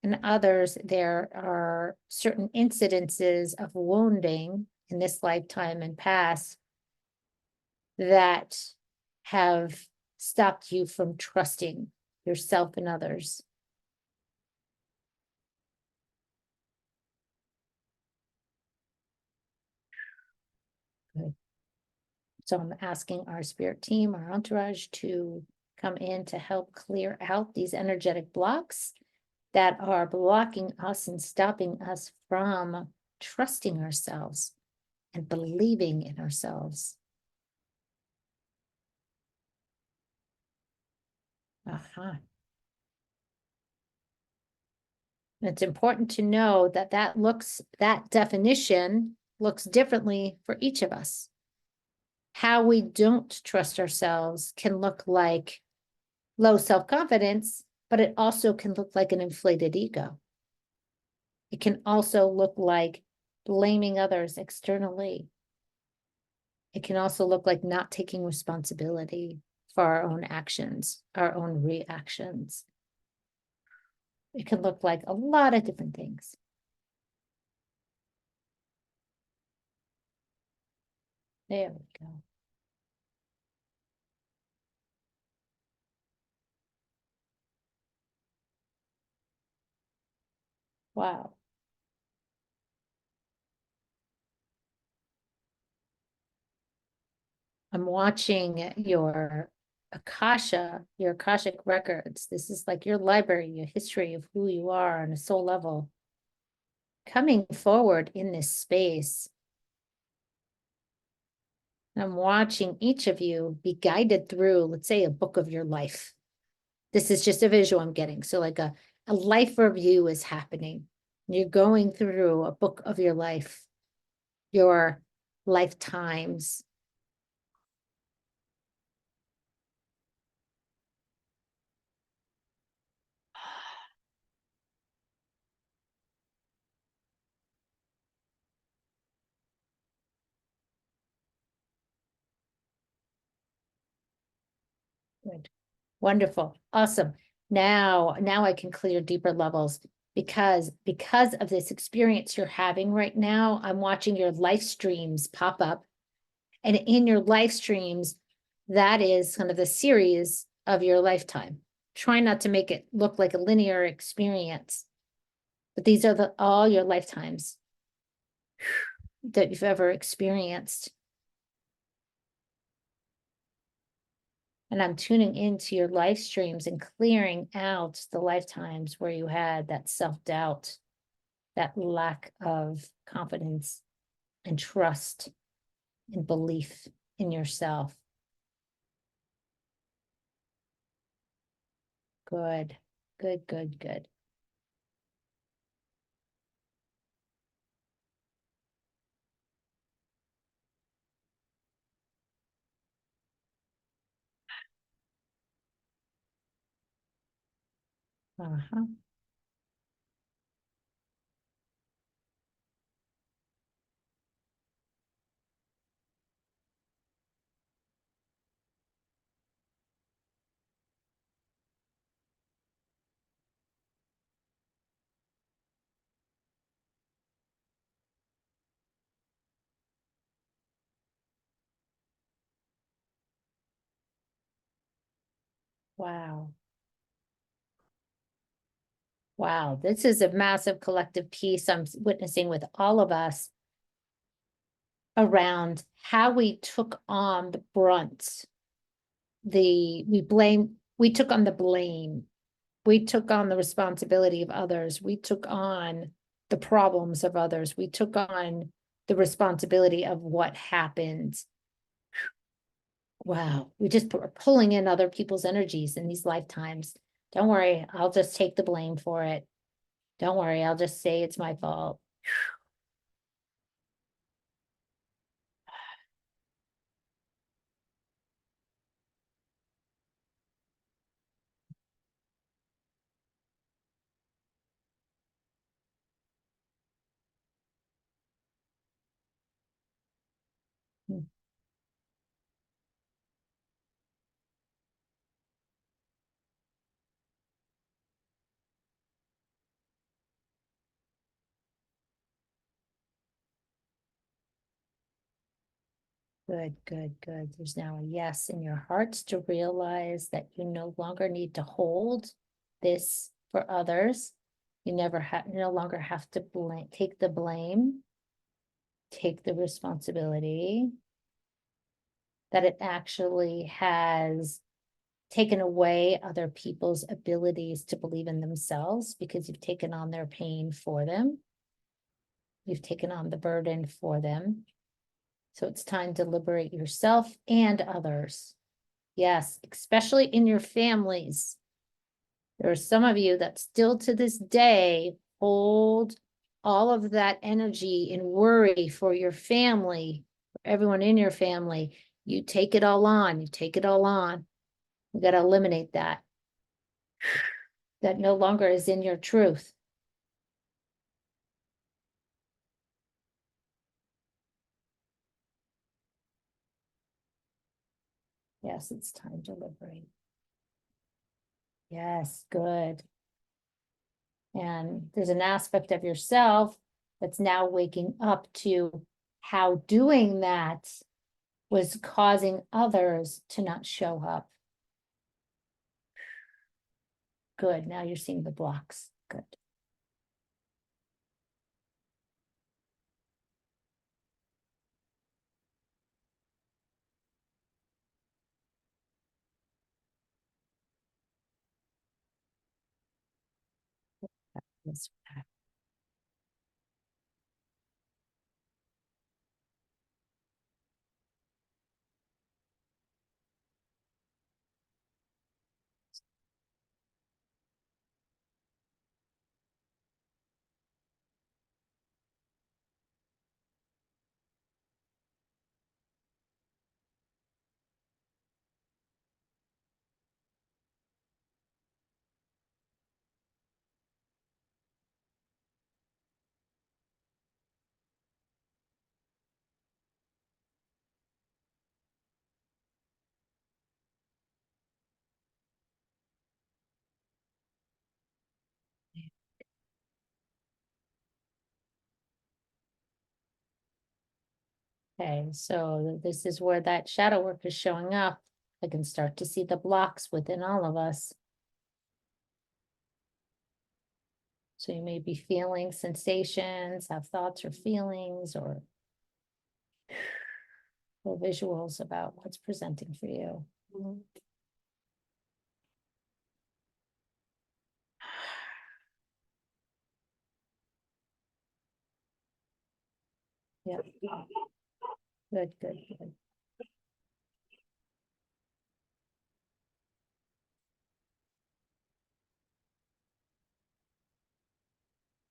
And others, there are certain incidences of wounding in this lifetime and past that have stopped you from trusting yourself and others. Good. So I'm asking our spirit team, our entourage, to come in to help clear out these energetic blocks that are blocking us and stopping us from trusting ourselves and believing in ourselves. Uh-huh. It's important to know that that definition looks differently for each of us. How we don't trust ourselves can look like low self-confidence, but it also can look like an inflated ego. It can also look like blaming others externally. It can also look like not taking responsibility for our own actions, our own reactions. It can look like a lot of different things. There we go. Wow. I'm watching your Akashic records. This is like your library, your history of who you are on a soul level, coming forward in this space. I'm watching each of you be guided through, let's say, a book of your life. This is just a visual I'm getting. So like a life review is happening. You're going through a book of your life, your lifetimes. Good. Wonderful. Awesome. Now I can clear deeper levels because of this experience you're having right now, I'm watching your life streams pop up. And in your life streams, that is kind of the series of your lifetime. Try not to make it look like a linear experience. But these are all your lifetimes that you've ever experienced. And I'm tuning into your life streams and clearing out the lifetimes where you had that self-doubt, that lack of confidence and trust and belief in yourself. Good, good, good, good. Uh-huh. Wow. Wow, this is a massive collective piece I'm witnessing with all of us around how we took on the brunt. We took on the blame. We took on the responsibility of others. We took on the problems of others. We took on the responsibility of what happened. Wow, we just are pulling in other people's energies in these lifetimes. Don't worry, I'll just take the blame for it. Don't worry, I'll just say it's my fault. Good, good, good. There's now a yes in your hearts to realize that you no longer need to hold this for others. You no longer have to take the blame, take the responsibility. That it actually has taken away other people's abilities to believe in themselves because you've taken on their pain for them. You've taken on the burden for them. So it's time to liberate yourself and others. Yes, especially in your families. There are some of you that still to this day hold all of that energy and worry for your family, for everyone in your family. You take it all on. You take it all on. You got to eliminate that. That no longer is in your truth. Yes, it's time to liberate. Yes, good. And there's an aspect of yourself that's now waking up to how doing that was causing others to not show up. Good. Now you're seeing the blocks. Good. Yes. Okay, so this is where that shadow work is showing up. I can start to see the blocks within all of us. So you may be feeling sensations, have thoughts or feelings or visuals about what's presenting for you. Yeah. Good, good, good.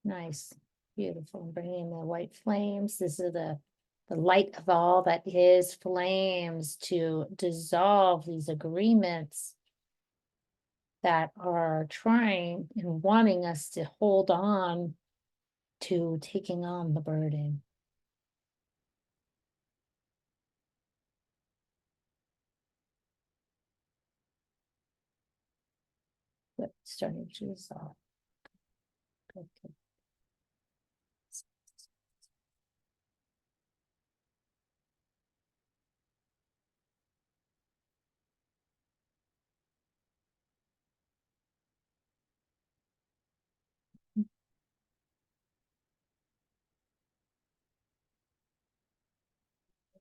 Nice, beautiful. Bringing the white flames. This is the light of all that is flames to dissolve these agreements that are trying and wanting us to hold on to taking on the burden. Good, starting to dissolve. Good, good.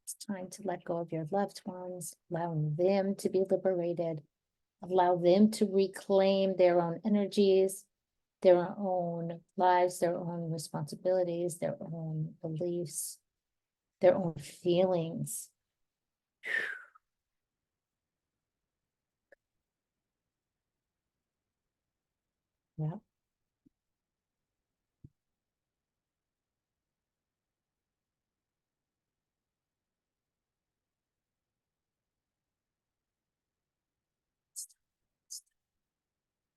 It's time to let go of your loved ones, allowing them to be liberated, allow them to reclaim their own energies, their own lives, their own responsibilities, their own beliefs, their own feelings. Yeah.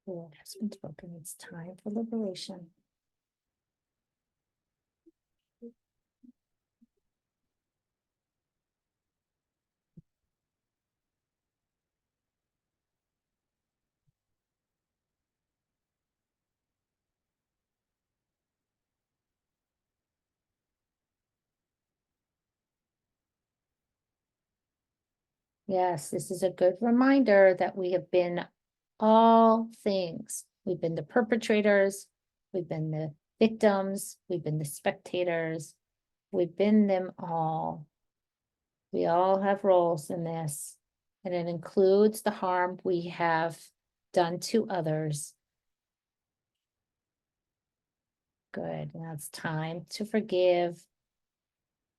The word has been spoken. It's time for liberation. Yes, this is a good reminder that we have been all things. We've been the perpetrators, we've been the victims, we've been the spectators, we've been them all. We all have roles in this, and it includes the harm we have done to others. Good. Now it's time to forgive.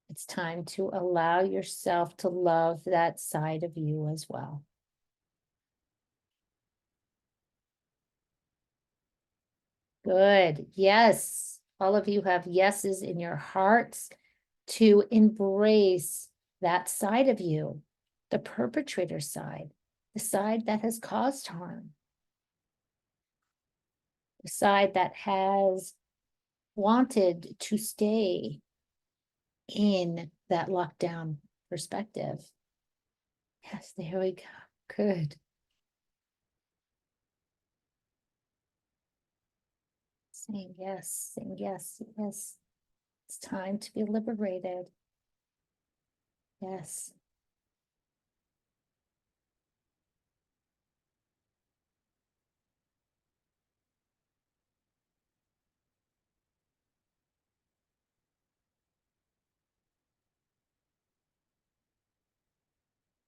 It's time to allow yourself to love that side of you as well. Good. Yes. All of you have yeses in your hearts to embrace that side of you, the perpetrator side, the side that has caused harm, the side that has wanted to stay in that lockdown perspective. Yes, there we go. Good. Saying yes, yes. It's time to be liberated. Yes.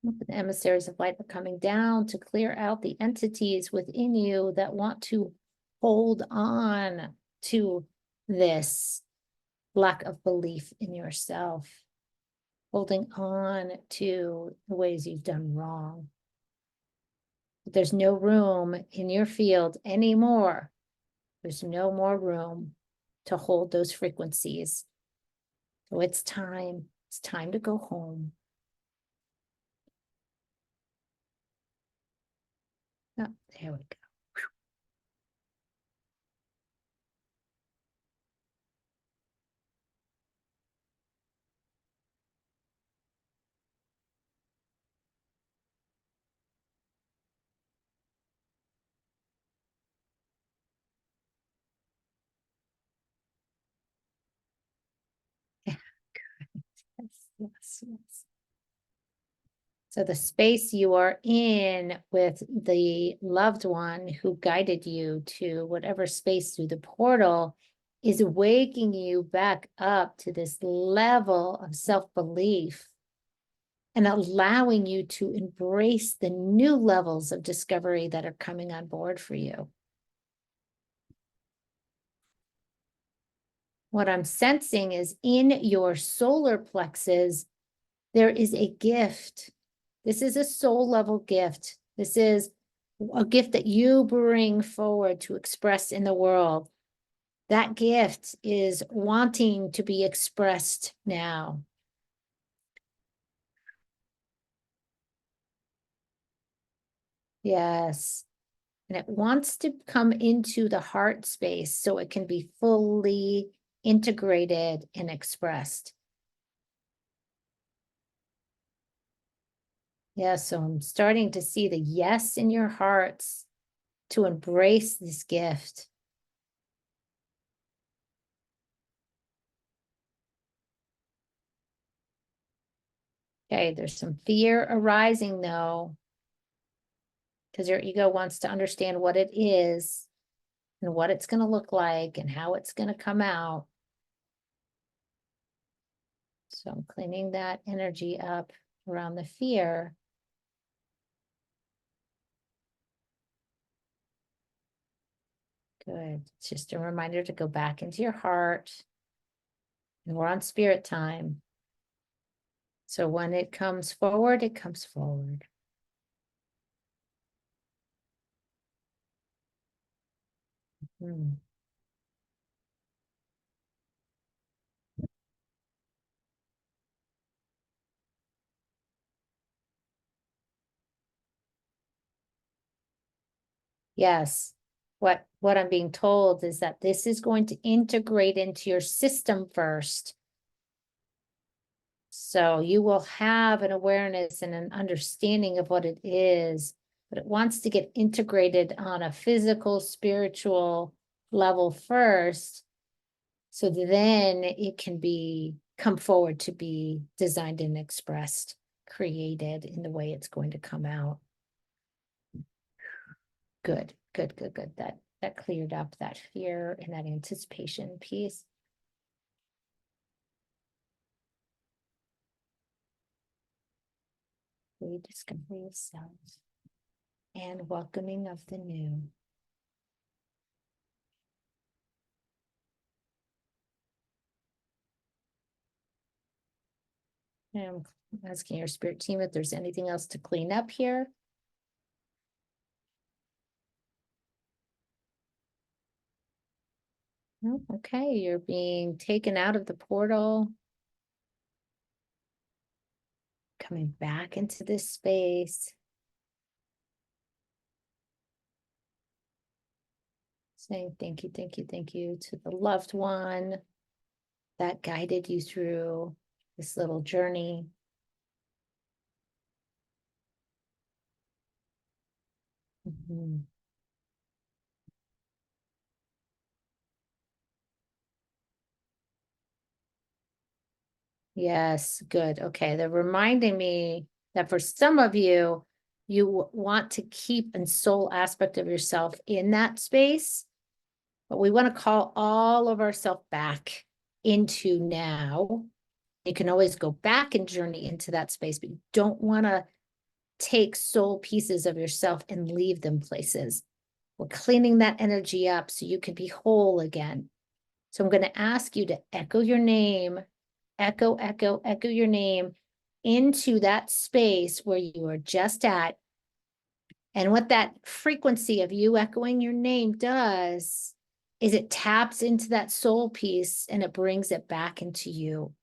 The emissaries of light are coming down to clear out the entities within you that want to hold on to this lack of belief in yourself, holding on to the ways you've done wrong. There's no room in your field anymore. There's no more room to hold those frequencies. So it's time to go home. Oh, there we go. Yes. Yes, yes. So the space you are in with the loved one who guided you to whatever space through the portal is waking you back up to this level of self-belief and allowing you to embrace the new levels of discovery that are coming on board for you. What I'm sensing is in your solar plexus, there is a gift. This is a soul level gift. This is a gift that you bring forward to express in the world. That gift is wanting to be expressed now. Yes. And it wants to come into the heart space so it can be fully integrated and expressed. Yeah, so I'm starting to see the yes in your hearts to embrace this gift. Okay, there's some fear arising though, because your ego wants to understand what it is and what it's going to look like and how it's going to come out. So I'm cleaning that energy up around the fear. Good. It's just a reminder to go back into your heart. And we're on spirit time. So when it comes forward, it comes forward. Hmm. Yes. What I'm being told is that this is going to integrate into your system first. So you will have an awareness and an understanding of what it is, but it wants to get integrated on a physical, spiritual level first. So then it can come forward to be designed and expressed, created in the way it's going to come out. Good, good, good, good. That cleared up that fear and that anticipation piece. Rediscovery of self and welcoming of the new. I'm asking your spirit team if there's anything else to clean up here. No? Okay, you're being taken out of the portal. Coming back into this space. Saying thank you, thank you, thank you to the loved one that guided you through this little journey. Mhm. Yes, good. Okay, they're reminding me that for some of you, you want to keep a soul aspect of yourself in that space, but we want to call all of ourselves back into now. You can always go back and journey into that space, but you don't want to take soul pieces of yourself and leave them places. We're cleaning that energy up so you can be whole again. So I'm going to ask you to echo your name, echo, echo, echo your name into that space where you are just at. And what that frequency of you echoing your name does is it taps into that soul piece and it brings it back into you.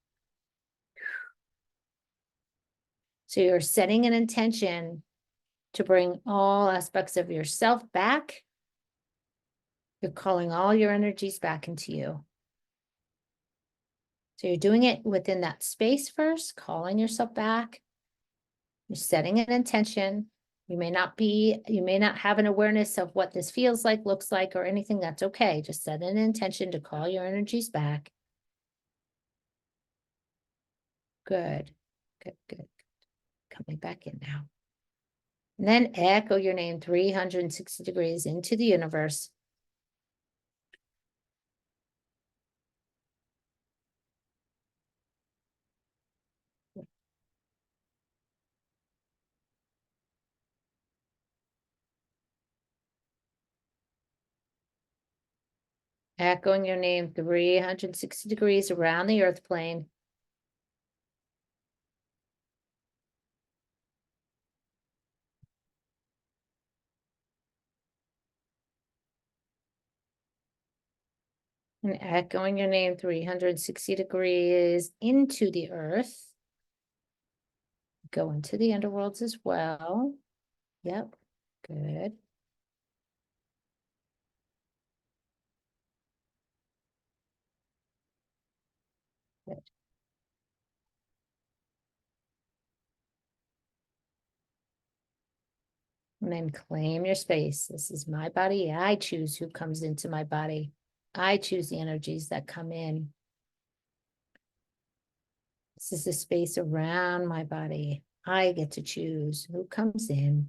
So you're setting an intention to bring all aspects of yourself back. You're calling all your energies back into you. So you're doing it within that space first, calling yourself back. You're setting an intention. You may not have an awareness of what this feels like, looks like, or anything. That's okay. Just set an intention to call your energies back. Good, good, good. Coming back in now. And then echo your name 360 degrees into the universe. Echoing your name 360 degrees around the earth plane. And echoing your name 360 degrees into the earth. Go into the underworlds as well. Yep, good. Good. And then claim your space. This is my body. I choose who comes into my body. I choose the energies that come in. This is the space around my body. I get to choose who comes in.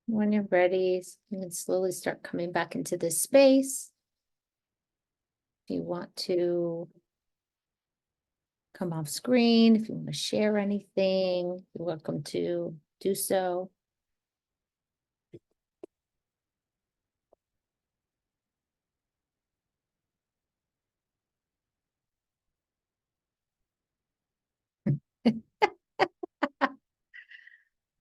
When you're ready, you can slowly start coming back into this space. If you want to come off screen, if you want to share anything, you're welcome to do so.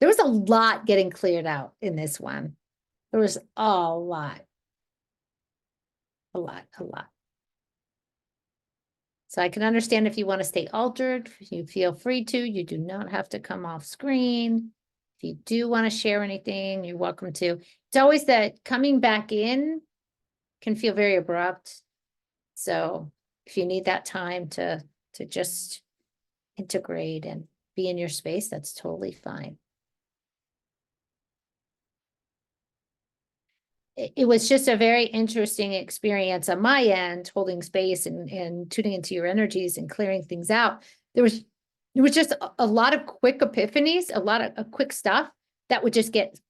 There was a lot getting cleared out in this one. There was a lot. A lot. So I can understand if you want to stay altered, you feel free to. You do not have to come off screen. If you do want to share anything, you're welcome to. It's always that coming back in can feel very abrupt. So if you need that time to just integrate and be in your space, that's totally fine. It was just a very interesting experience on my end, holding space and tuning into your energies and clearing things out. There was just a lot of quick epiphanies, a lot of quick stuff that would just get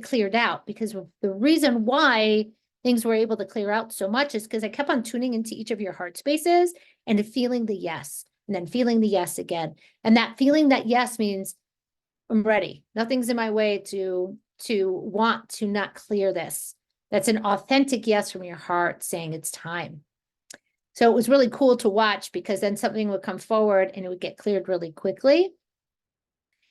cleared out, because the reason why things were able to clear out so much is because I kept on tuning into each of your heart spaces and feeling the yes, and then feeling the yes again. And that feeling that yes means I'm ready. Nothing's in my way to want to not clear this. That's an authentic yes from your heart saying it's time. So it was really cool to watch, because then something would come forward and it would get cleared really quickly.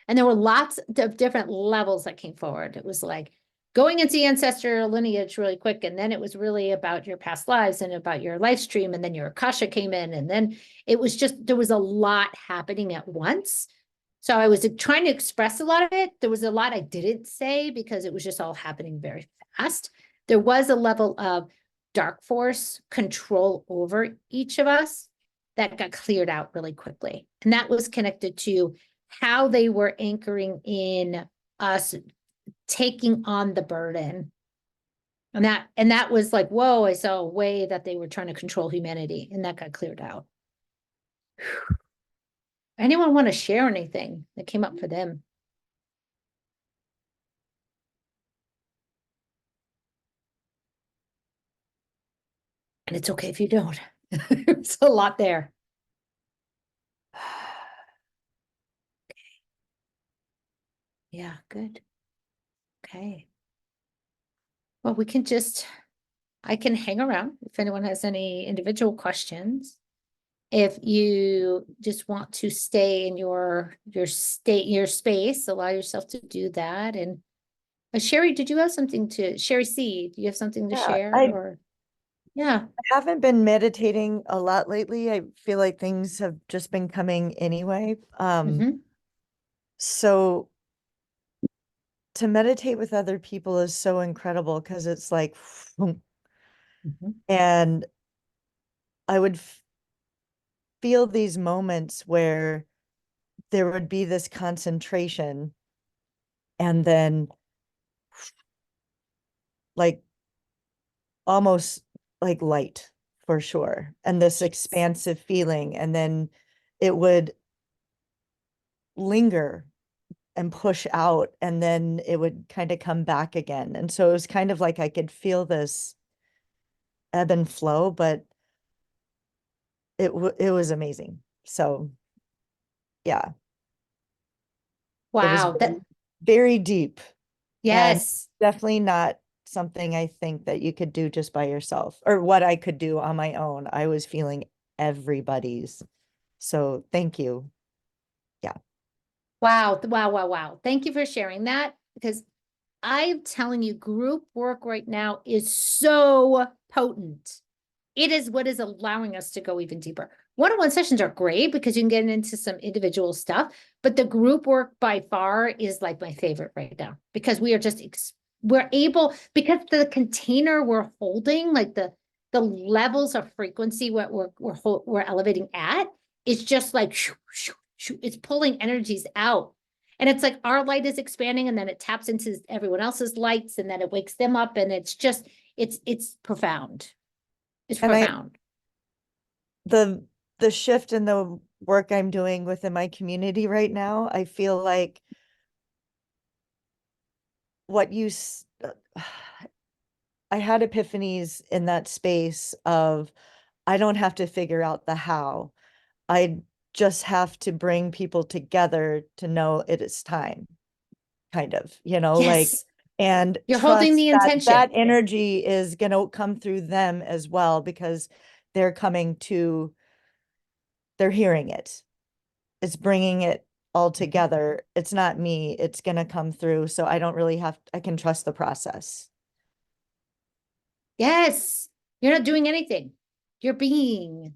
And there were lots of different levels that came forward. It was like going into the ancestral lineage really quick. And then it was really about your past lives and about your life stream. And then your Akasha came in. And then it was just, there was a lot happening at once. So I was trying to express a lot of it. There was a lot I didn't say because it was just all happening very fast. There was a level of dark force control over each of us that got cleared out really quickly. And that was connected to how they were anchoring in us taking on the burden. And that was like, whoa, I saw a way that they were trying to control humanity, and that got cleared out. Anyone want to share anything that came up for them? And it's okay if you don't. There's a lot there. Okay. Yeah, good. Okay. Well, I can hang around if anyone has any individual questions. If you just want to stay in your space, allow yourself to do that. And Sherry, did you have something Sherry C, do you have something to Yeah, share? I- Or Yeah. I haven't been meditating a lot lately. I feel like things have just been coming anyway. Mhm. So to meditate with other people is so incredible because it's like, Mhm. and I would feel these moments where there would be this concentration and then like almost like light for sure, and this expansive feeling, and then it would linger and push out, and then it would kind of come back again. And so it was kind of like I could feel this ebb and flow, but it was amazing. So yeah, it was Wow. That, very deep, and yes. definitely not something I think that you could do just by yourself, or what I could do on my own. I was feeling everybody's. So thank you. Yeah. Wow. Wow. Wow. Wow. Thank you for sharing that, because I'm telling you, group work right now is so potent. It is what is allowing us to go even deeper. One-on-one sessions are great because you can get into some individual stuff, but the group work by far is like my favorite right now, because we are just we're able, because the container we're holding, like the levels of frequency what we're elevating at is just like shoo, shoo, shoo, it's pulling energies out. And it's like our light is expanding, and then it taps into everyone else's lights, and then it wakes them up, and it's just it's profound. It's And profound. the the shift in the work I'm doing within my community right now, I feel like what I had epiphanies in that space of I don't have to figure out the how. I just have to bring people together to know it is time, kind of, like, Yes. and You're holding trust the that that intention. energy is going to come through them as well, because they're they're hearing it. It's bringing it all together. It's not me. It's going to come through. So I don't really I can trust the process. Yes. You're not doing anything. You're being.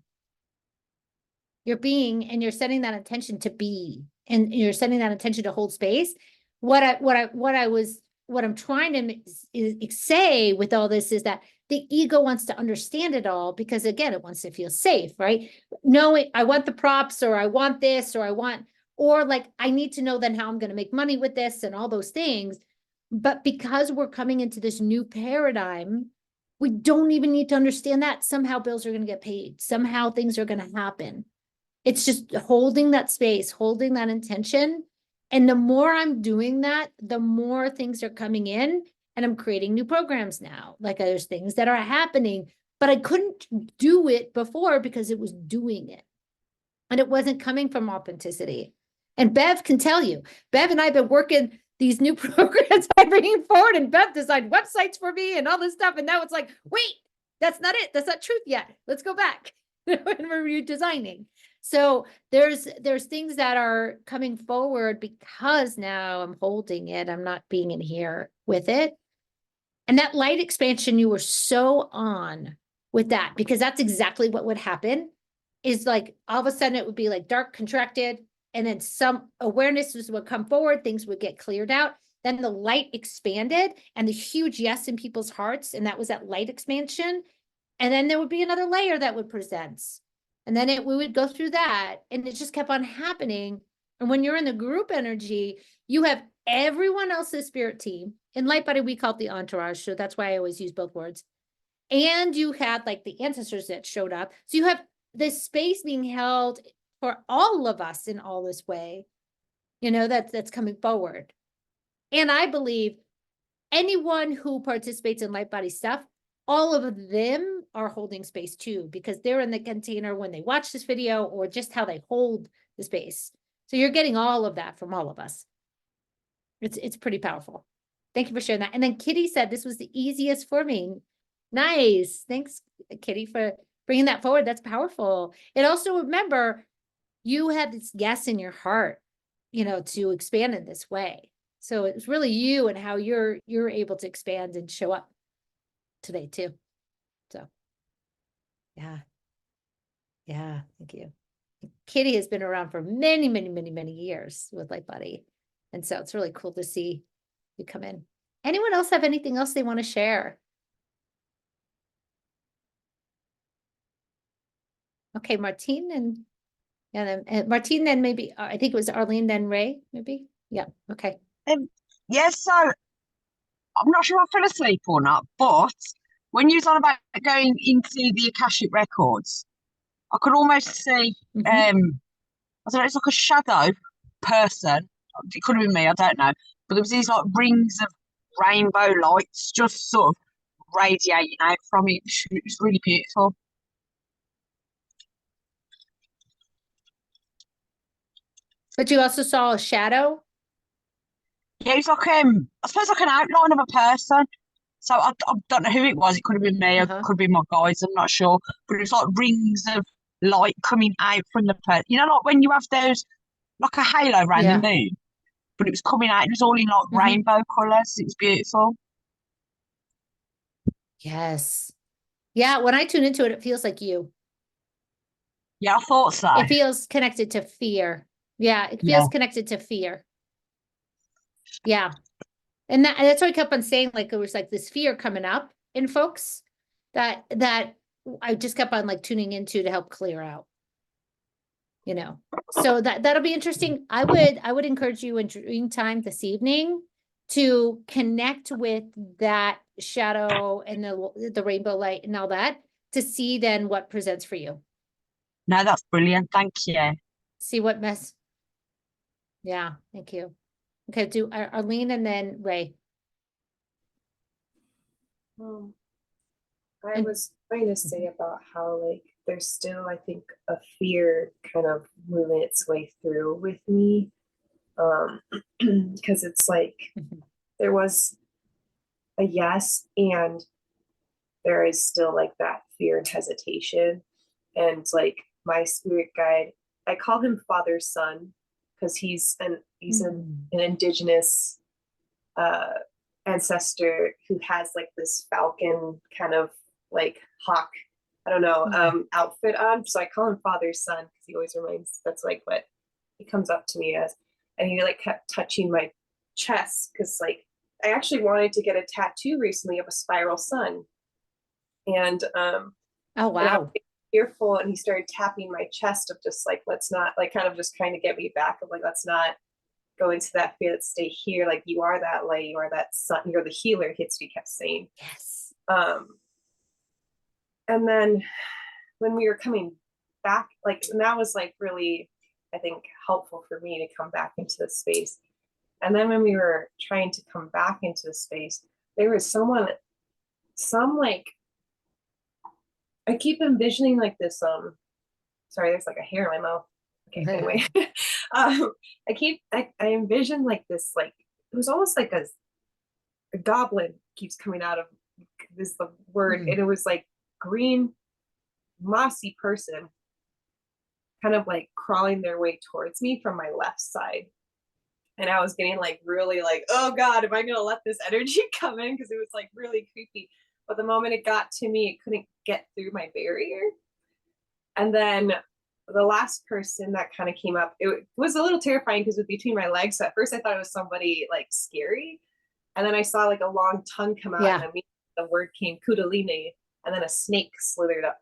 You're being, and you're setting that intention to be, and you're setting that intention to hold space. What I'm trying to say with all this is that the ego wants to understand it all, because again, it wants to feel safe, right? Knowing I want the props, or I want this, or like, I need to know then how I'm going to make money with this and all those things. But because we're coming into this new paradigm, we don't even need to understand that. Somehow bills are going to get paid. Somehow things are going to happen. It's just holding that space, holding that intention. And the more I'm doing that, the more things are coming in, and I'm creating new programs now. Like, there's things that are happening, but I couldn't do it before because it was doing it. And it wasn't coming from authenticity. And Bev can tell you, Bev and I have been working these new programs I'm bringing forward, and Bev designed websites for me and all this stuff. And now it's like, wait, that's not it. That's not truth yet. Let's go back. And we're redesigning. So there's things that are coming forward because now I'm holding it. I'm not being in here with it. And that light expansion, you were so on with that, because that's exactly what would happen, is like all of a sudden it would be like dark contracted, and then some awarenesses would come forward, things would get cleared out. Then the light expanded, and the huge yes in people's hearts, and that was that light expansion. And then there would be another layer that would present. And then we would go through that, and it just kept on happening. And when you're in the group energy, you have everyone else's spirit team. In Light Body, we call it the entourage. So that's why I always use both words. And you had like the ancestors that showed up. So you have this space being held for all of us in all this way, that's coming forward. And I believe anyone who participates in Light Body stuff, all of them are holding space too, because they're in the container when they watch this video, or just how they hold the space. So you're getting all of that from all of us. It's pretty powerful. Thank you for sharing that. And then Kitty said this was the easiest for me. Nice. Thanks, Kitty, for bringing that forward. That's powerful. And also remember, you had this yes in your heart, to expand in this way. So it's really you and how you're able to expand and show up today too. So Yeah. Yeah, thank you. Kitty has been around for many, many, many, many years with Light Body. And so it's really cool to see you come in. Anyone else have anything else they want to share? Okay, Martine and then Martine, then maybe I think it was Arlene, then Ray, maybe. Yeah, okay. Yes, so I'm not sure I fell asleep or not, but when you was on about going into the Akashic records, I could almost see Mhm. I don't know, it's like a shadow person. It could have been me, I don't know. But there was these like rings of rainbow lights just sort of radiating out from it. It was really beautiful. But you also saw a shadow? Yeah, it's like I suppose like an outline of a person. So I don't know who it was. It could have been me, or Uh-huh. could have been my guys. I'm not sure. But it was like rings of light coming out from the person. You know, like when you have those, like a halo around Yeah. the moon. But it was coming out. It was all in like Mhm. rainbow colours. It was beautiful. Yes. Yeah, when I tune into it, it feels like you. Yeah, I thought so. It feels connected to fear. Yeah, it Yeah. feels connected to fear. Yeah. And that's what I kept on saying, like there was like this fear coming up in folks that I just kept on like tuning into to help clear out. You know, so that'll be interesting. I would encourage you in dream time this evening to connect with that shadow and the rainbow light and all that to see then what presents for you. No, that's brilliant. Thank you. See what mess. Yeah, thank you. Okay, do Arlene and then Ray. I And- was going to say about how like there's still I think a fear kind of moving its way through with me, because it's like Mhm. there was a yes and there is still like that fear and hesitation, and like my spirit guide, I call him Father Son because he's an indigenous ancestor who has like this falcon kind of like hawk, I don't know, outfit on. So I call him Father Son because he always reminds, that's like what he comes up to me as. And he like kept touching my chest because like I actually wanted to get a tattoo recently of a spiral sun. And Oh, and I wow. was fearful, and he started tapping my chest of just like, let's not, like kind of just trying to get me back of like, let's not go into that fear, let's stay here. Like you are that light, you are that sun, you're the healer, he kept saying. Yes. And then when we were coming back, like, and that was like really, I think, helpful for me to come back into the space. And then when we were trying to come back into the space, there was some like, I keep envisioning like this, sorry, there's like a hair in my mouth. Okay, anyway. I envision like this, like, it was almost like a goblin keeps coming out of this the word, and it was like green, mossy person kind of like crawling their way towards me from my left side. And I was getting like really like, oh God, am I gonna let this energy come in? Because it was like really creepy. But the moment it got to me, it couldn't get through my barrier. And then the last person that kind of came up, it was a little terrifying because it was between my legs. So at first I thought it was somebody like scary. And then I saw like a long tongue come out, Yeah. and immediately the word came Kundalini, and then a snake slithered up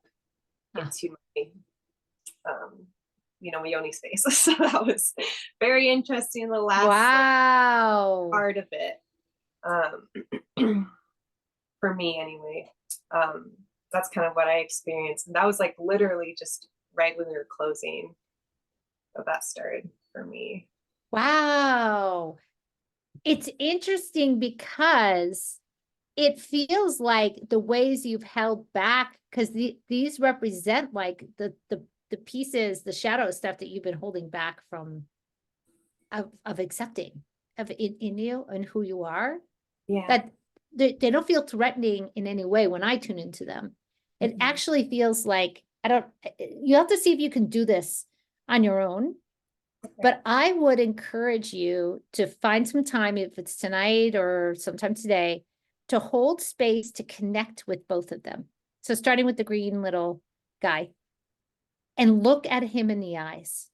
into my my yoni space. So that was very interesting. The last Wow. part of it, for me anyway, that's kind of what I experienced. And that was like literally just right when we were closing, that started for me. Wow. It's interesting because it feels like the ways you've held back, because these represent like the pieces, the shadow stuff that you've been holding back from of accepting of in you and who you are. Yeah. That they don't feel threatening in any way when I tune into them. It actually feels like you have to see if you can do this on your own. But I would encourage you to find some time, if it's tonight or sometime today, to hold space to connect with both of them. So starting with the green little guy, and look at him in the eyes.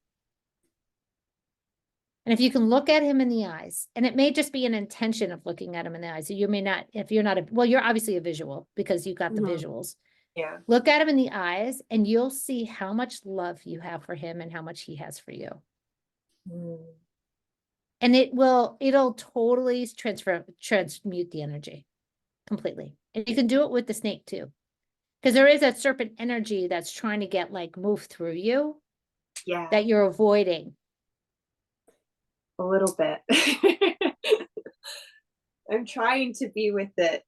And if you can look at him in the eyes, and it may just be an intention of looking at him in the eyes. So you may not, if you're not well, you're obviously a visual because you got the Mhm. visuals. Yeah. Look at him in the eyes and you'll see how much love you have for him and how much he has for you. Mm. And it'll totally transmute the energy completely. And you can do it with the snake too. Because there is that serpent energy that's trying to get move through you Yeah. that you're avoiding. A little bit. I'm trying to be with it,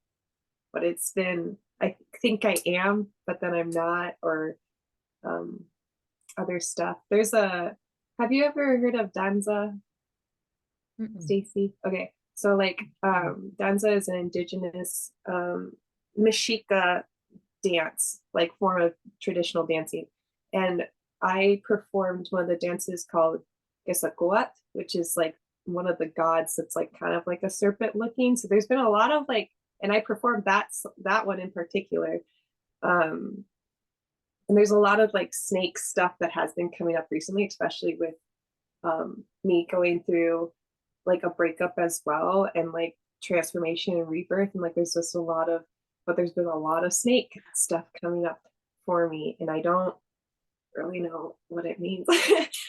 but it's been, I think I am, but then I'm not, or other stuff. Have you ever heard of danza, Mm-mm. Stacy? Okay. So danza is an indigenous Mexica dance, form of traditional dancing. And I performed one of the dances called Quetzalcoatl, which is one of the gods that's kind of like a serpent looking. So there's been a lot of and I performed that one in particular. And there's a lot of snake stuff that has been coming up recently, especially with me going through a breakup as well, and transformation and rebirth. And there's just there's been a lot of snake stuff coming up for me, and I don't really know what it means.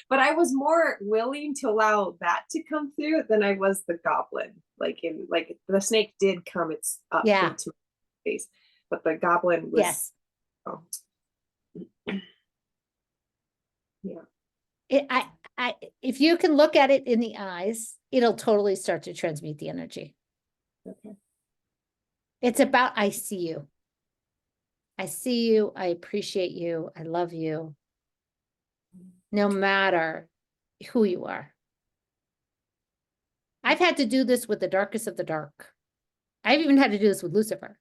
But I was more willing to allow that to come through than I was the goblin. The snake did come up Yeah. into my face, but the goblin was Yes. oh. Yeah. If you can look at it in the eyes, it'll totally start to transmute the energy. Okay. It's about, I see you. I see you. I appreciate you. I love you. No matter who you are. I've had to do this with the darkest of the dark. I've even had to do this with Lucifer.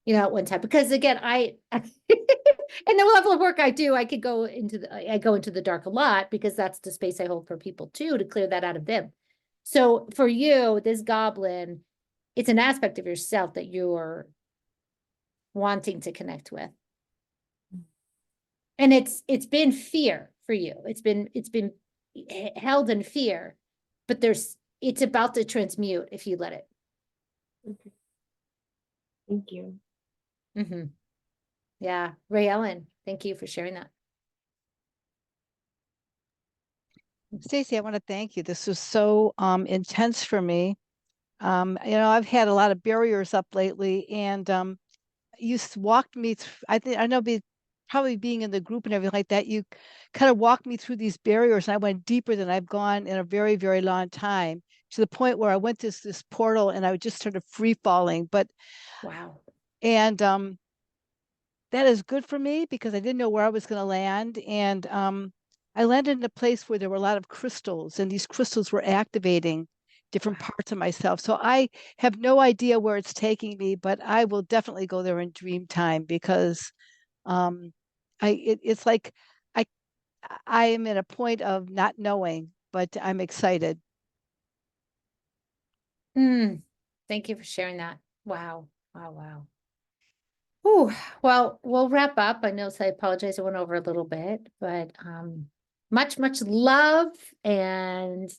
At one time, because again, and the level of work I do, I go into the dark a lot because that's the space I hold for people too, to clear that out of them. So for you, this goblin, it's an aspect of yourself that you're wanting to connect with. And it's been fear for you. It's been held in fear, but it's about to transmute if you let it. Okay. Thank you. Mm-hmm. Yeah. Ray Ellen, thank you for sharing that. Stacy, I want to thank you. This was so intense for me. I've had a lot of barriers up lately, and you walked me through. I know probably being in the group and everything like that, you kind of walked me through these barriers, and I went deeper than I've gone in a very, very long time, to the point where I went to this portal and I just started free falling. But wow. And that is good for me because I didn't know where I was going to land. And I landed in a place where there were a lot of crystals, and these crystals were activating different parts of myself. So I have no idea where it's taking me, but I will definitely go there in dream time, because it's like I am at a point of not knowing, but I'm excited. Thank you for sharing that. Wow. Wow. Wow. Ooh, well, we'll wrap up. I know, so I apologize. I went over a little bit, but much, much love. And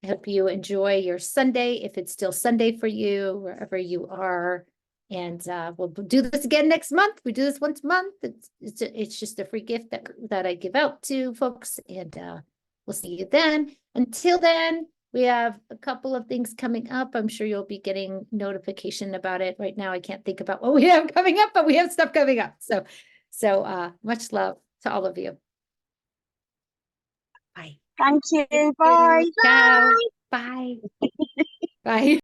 I hope you enjoy your Sunday, if it's still Sunday for you, wherever you are. And we'll do this again next month. We do this once a month. It's just a free gift that I give out to folks, and we'll see you then. Until then, we have a couple of things coming up. I'm sure you'll be getting notification about it. Right now, I can't think about what we have coming up, but we have stuff coming up. So much love to all of you. Bye. Thank you. Bye. Ciao. Bye. Bye.